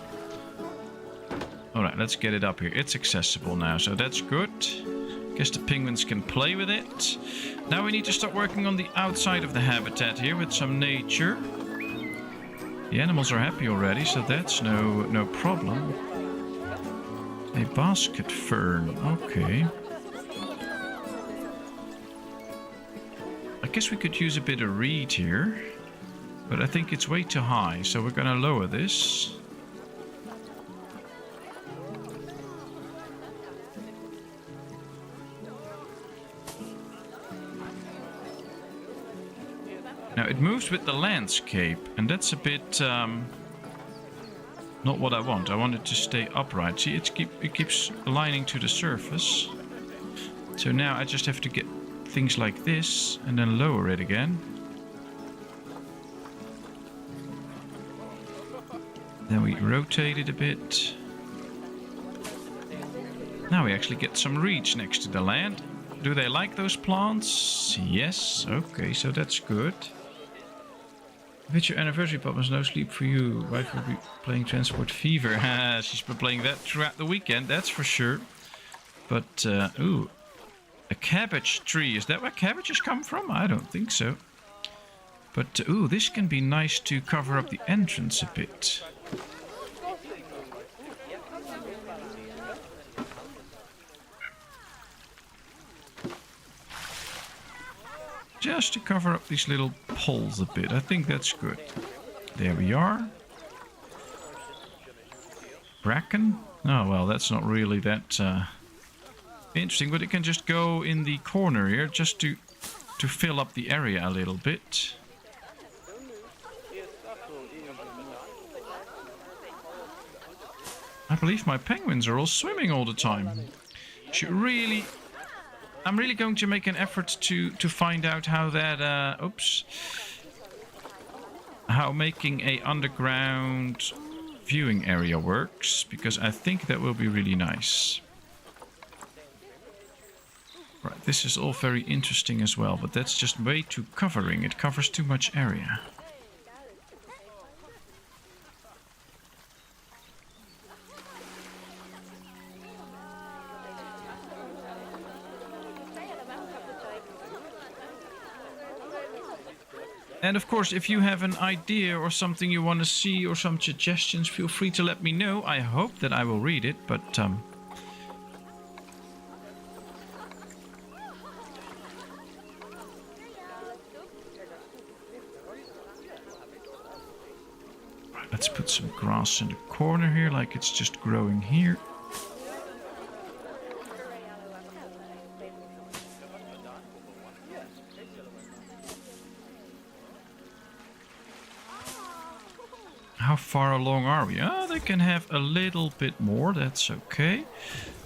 Speaker 1: Alright, let's get it up here. It's accessible now, so that's good. Guess the penguins can play with it. Now we need to start working on the outside of the habitat here with some nature. The animals are happy already, so that's no problem. A basket fern, okay. I guess we could use a bit of reed here, but I think it's way too high, so we're gonna lower this. Now it moves with the landscape, and that's a bit not what I want. I want it to stay upright. See, it keeps aligning to the surface. So now I just have to get things like this and then lower it again. Then we rotate it a bit. Now we actually get some reeds next to the land. Do they like those plants? Yes. Okay, so that's good. If it's your anniversary, Papa's no sleep for you. Wife will be playing Transport Fever. She's been playing that throughout the weekend, that's for sure. But, ooh. A cabbage tree. Is that where cabbages come from? I don't think so. But, ooh, this can be nice to cover up the entrance a bit. Just to cover up these little poles a bit. I think that's good. There we are. Bracken? Oh, well, that's not really that interesting, but it can just go in the corner here just to fill up the area a little bit. I believe my penguins are all swimming all the time. I'm really going to make an effort to find out how that, how making a underground viewing area works, because I think that will be really nice. Right, this is all very interesting as well, but that's just way too covering. It covers too much area. And of course, if you have an idea or something you want to see or some suggestions, feel free to let me know. I hope that I will read it, but right, let's put some grass in the corner here, like it's just growing here. How far along are we? Oh, they can have a little bit more. That's okay.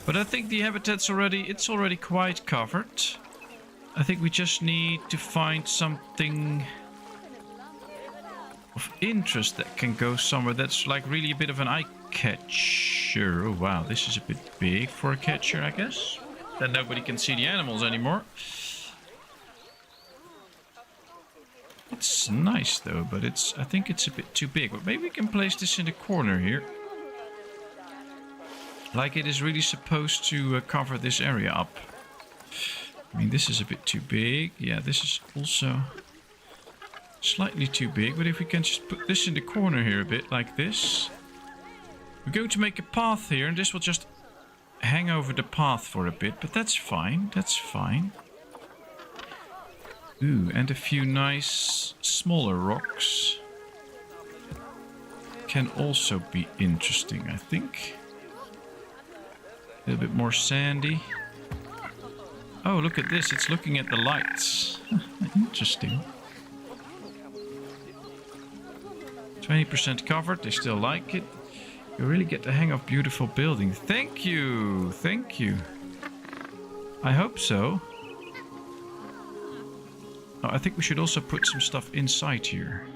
Speaker 1: But I think the habitat's already quite covered. I think we just need to find something of interest that can go somewhere that's like really a bit of an eye catcher. Oh, wow, this is a bit big for a catcher, I guess. Then nobody can see the animals anymore. It's nice though, but I think it's a bit too big. But maybe we can place this in the corner here. Like it is really supposed to cover this area up. I mean, this is a bit too big. Yeah, this is also slightly too big. But if we can just put this in the corner here a bit, like this. We're going to make a path here, and this will just hang over the path for a bit. But that's fine, that's fine. Ooh, and a few nice smaller rocks can also be interesting, I think. A little bit more sandy. Oh, look at this. It's looking at the lights. Interesting. 20% covered. They still like it. You really get the hang of beautiful building. Thank you. Thank you. I hope so. Oh, I think we should also put some stuff inside here.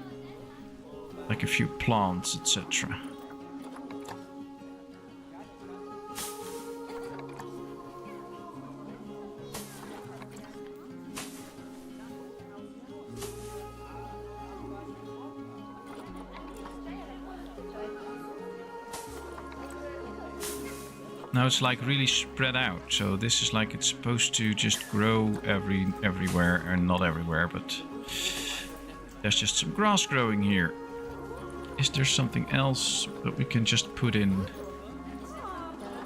Speaker 1: Like a few plants, etc. Now it's like really spread out, so this is like it's supposed to just grow everywhere, and not everywhere, but there's just some grass growing here. Is there something else that we can just put in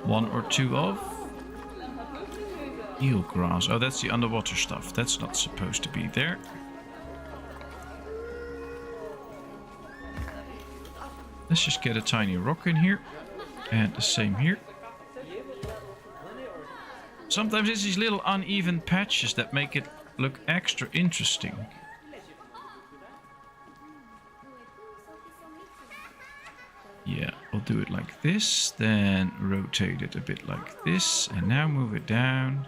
Speaker 1: one or two of? Eel grass. Oh, that's the underwater stuff. That's not supposed to be there. Let's just get a tiny rock in here, and the same here. Sometimes it's these little uneven patches that make it look extra interesting. Yeah, I'll do it like this, then rotate it a bit like this, and now move it down.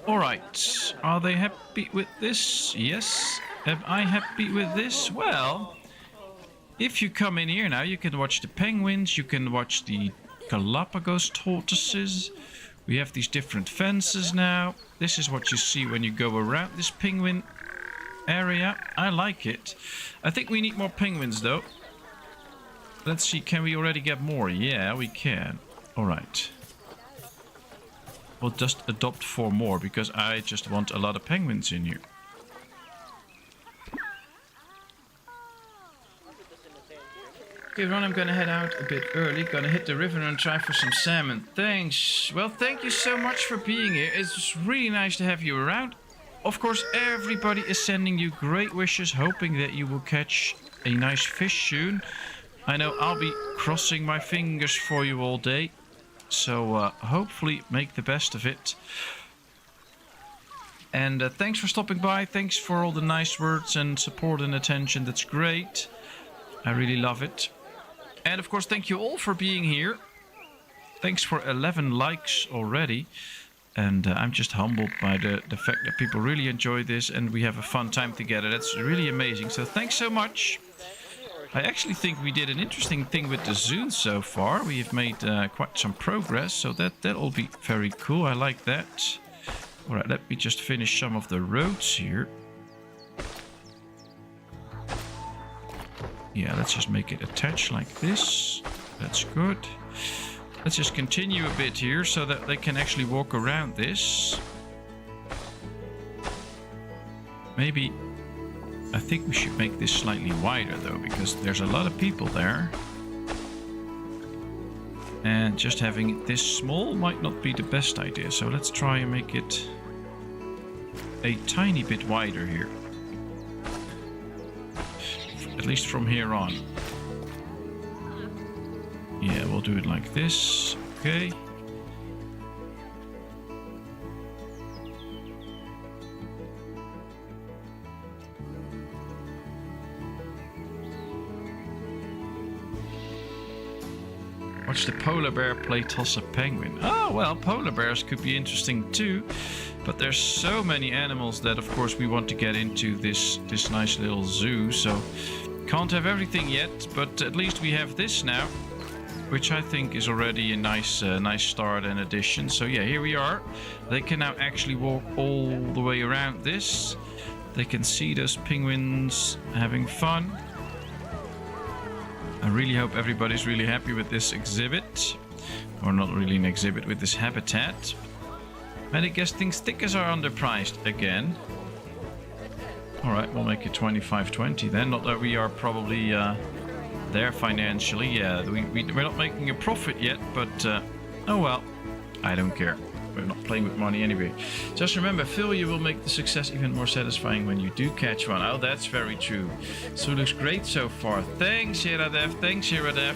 Speaker 1: Alright, are they happy with this? Yes. Am I happy with this? Well, if you come in here now, you can watch the penguins, you can watch the Galapagos tortoises. We have these different fences now. This is what you see when you go around this penguin area. I like it. I think we need more penguins though. Let's see, can we already get more? Yeah, we can. Alright. We'll just adopt 4 more because I just want a lot of penguins in here. Okay, Ron, I'm gonna head out a bit early. Gonna hit the river and try for some salmon. Thanks. Well, thank you so much for being here. It's really nice to have you around. Of course, everybody is sending you great wishes, hoping that you will catch a nice fish soon. I know I'll be crossing my fingers for you all day. So hopefully make the best of it. And thanks for stopping by. Thanks for all the nice words and support and attention. That's great. I really love it. And of course, thank you all for being here. Thanks for 11 likes already. And I'm just humbled by the fact that people really enjoy this and we have a fun time together. That's really amazing. So thanks so much. I actually think we did an interesting thing with the zoo so far. We have made quite some progress. So that'll be very cool. I like that. All right, let me just finish some of the roads here. Yeah, let's just make it attach like this. That's good. Let's just continue a bit here so that they can actually walk around this. Maybe, I think we should make this slightly wider though, because there's a lot of people there. And just having it this small might not be the best idea. So let's try and make it a tiny bit wider here. At least from here on. Yeah, we'll do it like this. Okay. Watch the polar bear play toss a penguin. Oh, well, polar bears could be interesting too. But there's so many animals that, of course, we want to get into this nice little zoo. So can't have everything yet, but at least we have this now, which I think is already a nice start and addition. So yeah, here we are. They can now actually walk all the way around this. They can see those penguins having fun. I really hope everybody's really happy with this exhibit. Or not really an exhibit, with this habitat. And I guess things stickers are underpriced again. Alright, we'll make it 25.20 then. Not that we are probably there financially. Yeah, we're not making a profit yet, but oh well, I don't care. We're not playing with money anyway. Just remember, failure will make the success even more satisfying when you do catch one. Oh, that's very true. So it looks great so far. Thanks, Heradev. Thanks, Heradev.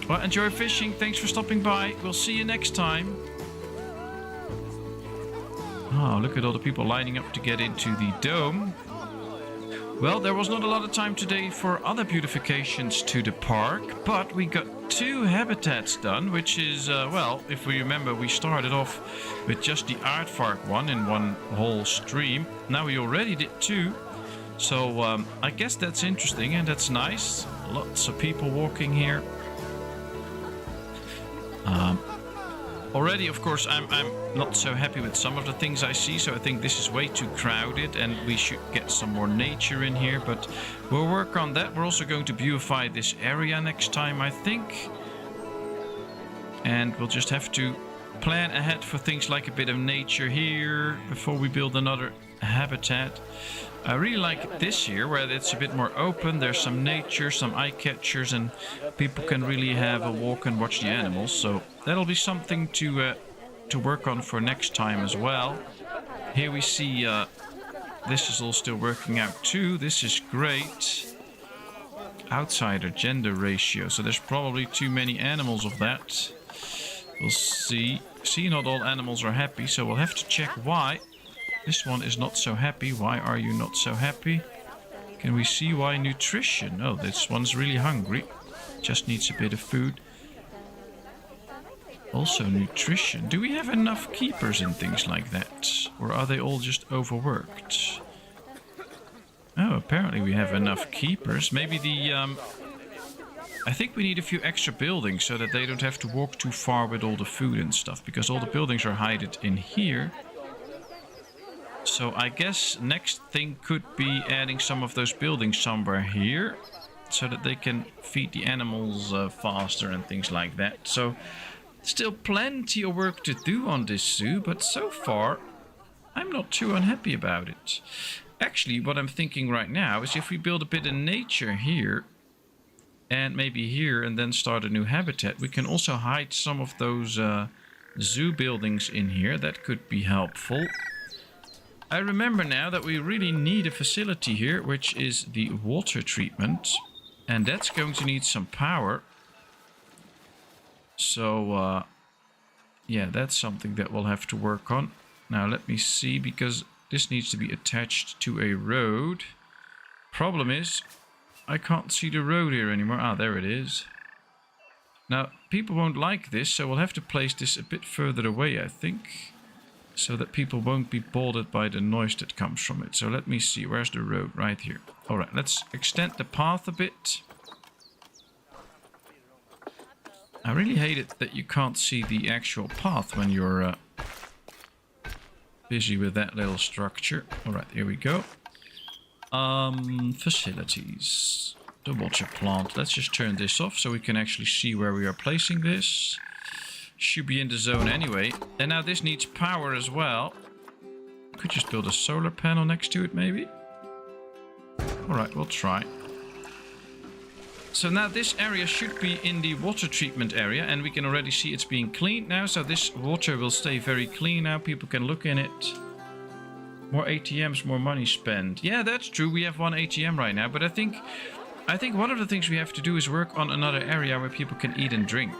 Speaker 1: Well, enjoy fishing. Thanks for stopping by. We'll see you next time. Oh, look at all the people lining up to get into the dome. Well, there was not a lot of time today for other beautifications to the park, but we got 2 habitats done, which is, well, if we remember, we started off with just the aardvark one in one whole stream. Now we already did 2, so I guess that's interesting and that's nice. Lots of people walking here. Already, of course, I'm not so happy with some of the things I see, so I think this is way too crowded and we should get some more nature in here, but we'll work on that. We're also going to beautify this area next time, I think. And we'll just have to plan ahead for things like a bit of nature here before we build another habitat. I really like this here, where it's a bit more open. There's some nature, some eye catchers, and people can really have a walk and watch the animals. So that'll be something to work on for next time as well. Here we see this is all still working out too. This is great. Outsider gender ratio. So there's probably too many animals of that. We'll see. See, not all animals are happy, so we'll have to check why. This one is not so happy. Why are you not so happy? Can we see why? Nutrition. Oh, this one's really hungry. Just needs a bit of food. Also nutrition. Do we have enough keepers and things like that? Or are they all just overworked? Oh, apparently we have enough keepers. Maybe the... I think we need a few extra buildings so that they don't have to walk too far with all the food and stuff. Because all the buildings are hidden in here. So I guess next thing could be adding some of those buildings somewhere here, so that they can feed the animals faster and things like that. So still plenty of work to do on this zoo, but so far I'm not too unhappy about it. Actually, what I'm thinking right now is if we build a bit of nature here, and maybe here, and then start a new habitat. We can also hide some of those zoo buildings in here. That could be helpful. I remember now that we really need a facility here, which is the water treatment. And that's going to need some power. So, yeah, that's something that we'll have to work on. Now, let me see, because this needs to be attached to a road. Problem is, I can't see the road here anymore. Ah, there it is. Now, people won't like this, so we'll have to place this a bit further away, I think. So that people won't be bothered by the noise that comes from it. So let me see, where's the road? Right here. Alright, let's extend the path a bit. I really hate it that you can't see the actual path when you're busy with that little structure. Alright, here we go. Facilities. The water plant. Let's just turn this off so we can actually see where we are placing this. Should be in the zone anyway. And now this needs power as well. Could just build a solar panel next to it maybe. Alright, we'll try. So now this area should be in the water treatment area, and we can already see it's being cleaned now. So this water will stay very clean now. People can look in it. More ATMs, more money spent. Yeah, that's true. We have one ATM right now, but I think one of the things we have to do is work on another area where people can eat and drink.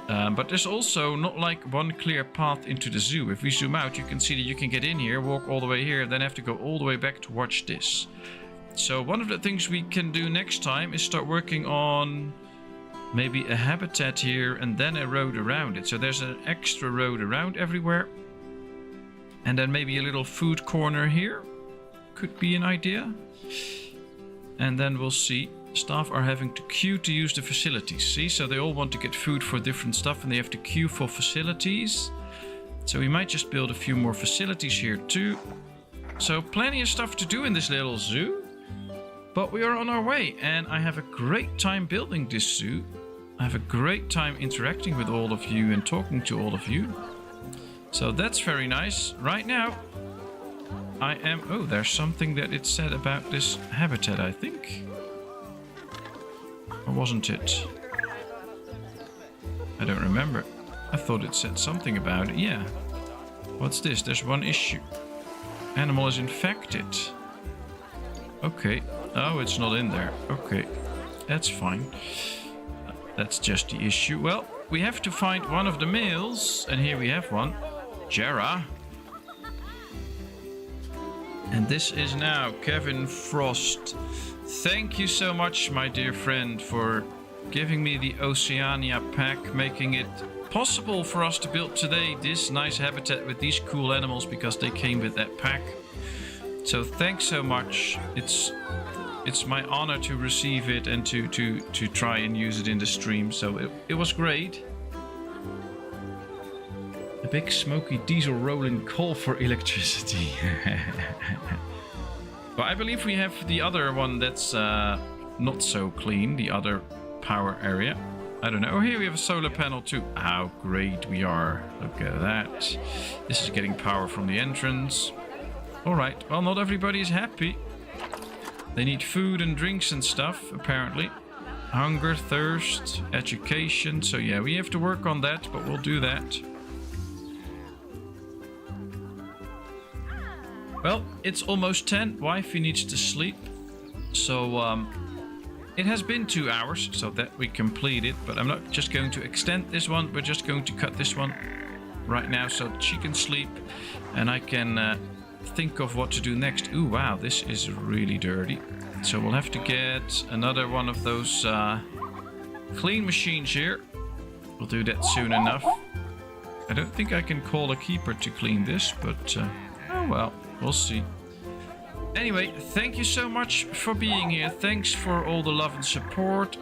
Speaker 1: But there's also not like one clear path into the zoo. If we zoom out, you can see that you can get in here, walk all the way here, then have to go all the way back to watch this. So one of the things we can do next time is start working on maybe a habitat here and then a road around it. So there's an extra road around everywhere. And then maybe a little food corner here could be an idea. And then we'll see. Staff are having to queue to use the facilities. See, so they all want to get food for different stuff and they have to queue for facilities. So we might just build a few more facilities here too. So plenty of stuff to do in this little zoo. But we are on our way and I have a great time building this zoo. I have a great time interacting with all of you and talking to all of you. So that's very nice. Right now, I am... Oh, there's something that it said about this habitat, I think. Or wasn't it? I don't remember. I thought it said something about it. Yeah. What's this? There's one issue. Animal is infected. Okay. Oh, it's not in there. Okay. That's fine. That's just the issue. Well, we have to find one of the males. And here we have one. Jera. And this is now Kevin Frost. Thank you so much, my dear friend, for giving me the Oceania pack, making it possible for us to build today this nice habitat with these cool animals because they came with that pack. So thanks so much. It's my honor to receive it and to try and use it in the stream. So it was great. A big smoky diesel rolling coal for electricity. But I believe we have the other one that's not so clean, the other power area. I don't know. Oh, here we have a solar panel too. How great we are. Look at that. This is getting power from the entrance. Alright, well, not everybody is happy. They need food and drinks and stuff, apparently. Hunger, thirst, education. So yeah, we have to work on that, but we'll do that. Well, it's almost 10. Wifey needs to sleep. So, it has been 2 hours, so that we completed. But I'm not just going to extend this one. We're just going to cut this one right now so she can sleep. And I can think of what to do next. Ooh, wow, this is really dirty. So we'll have to get another one of those clean machines here. We'll do that soon enough. I don't think I can call a keeper to clean this, but oh well. We'll see. Anyway, thank you so much for being here. Thanks for all the love and support.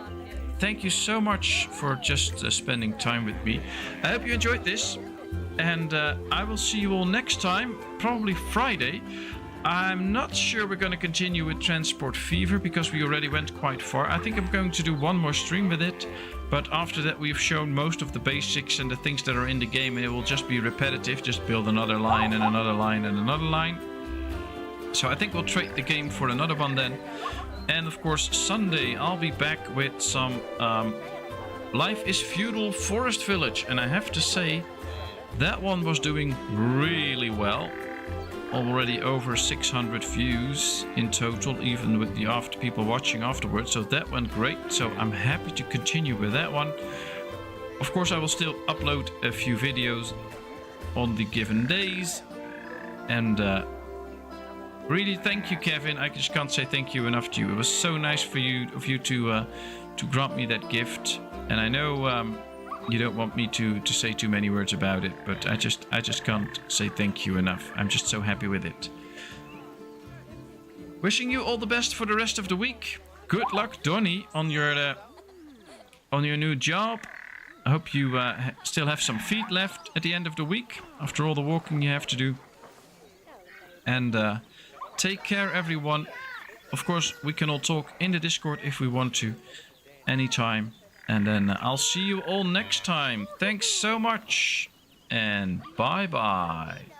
Speaker 1: Thank you so much for just spending time with me. I hope you enjoyed this. And I will see you all next time, probably Friday. I'm not sure we're going to continue with Transport Fever because we already went quite far. I think I'm going to do one more stream with it. But after that, we've shown most of the basics and the things that are in the game, and it will just be repetitive. Just build another line and another line and another line. So I think we'll trade the game for another one then. And of course, Sunday I'll be back with some Life is Feudal Forest Village. And I have to say, that one was doing really well. Already over 600 views in total, even with the people watching afterwards. So that went great. So I'm happy to continue with that one. Of course, I will still upload a few videos on the given days. And really, thank you, Kevin. I just can't say thank you enough to you. It was so nice of you to grant me that gift. And I know you don't want me to say too many words about it, but I just can't say thank you enough. I'm just so happy with it. Wishing you all the best for the rest of the week. Good luck, Donny, on your new job. I hope you still have some feet left at the end of the week after all the walking you have to do. And take care, everyone. Of course, we can all talk in the Discord if we want to, anytime. And then I'll see you all next time. Thanks so much. And bye-bye.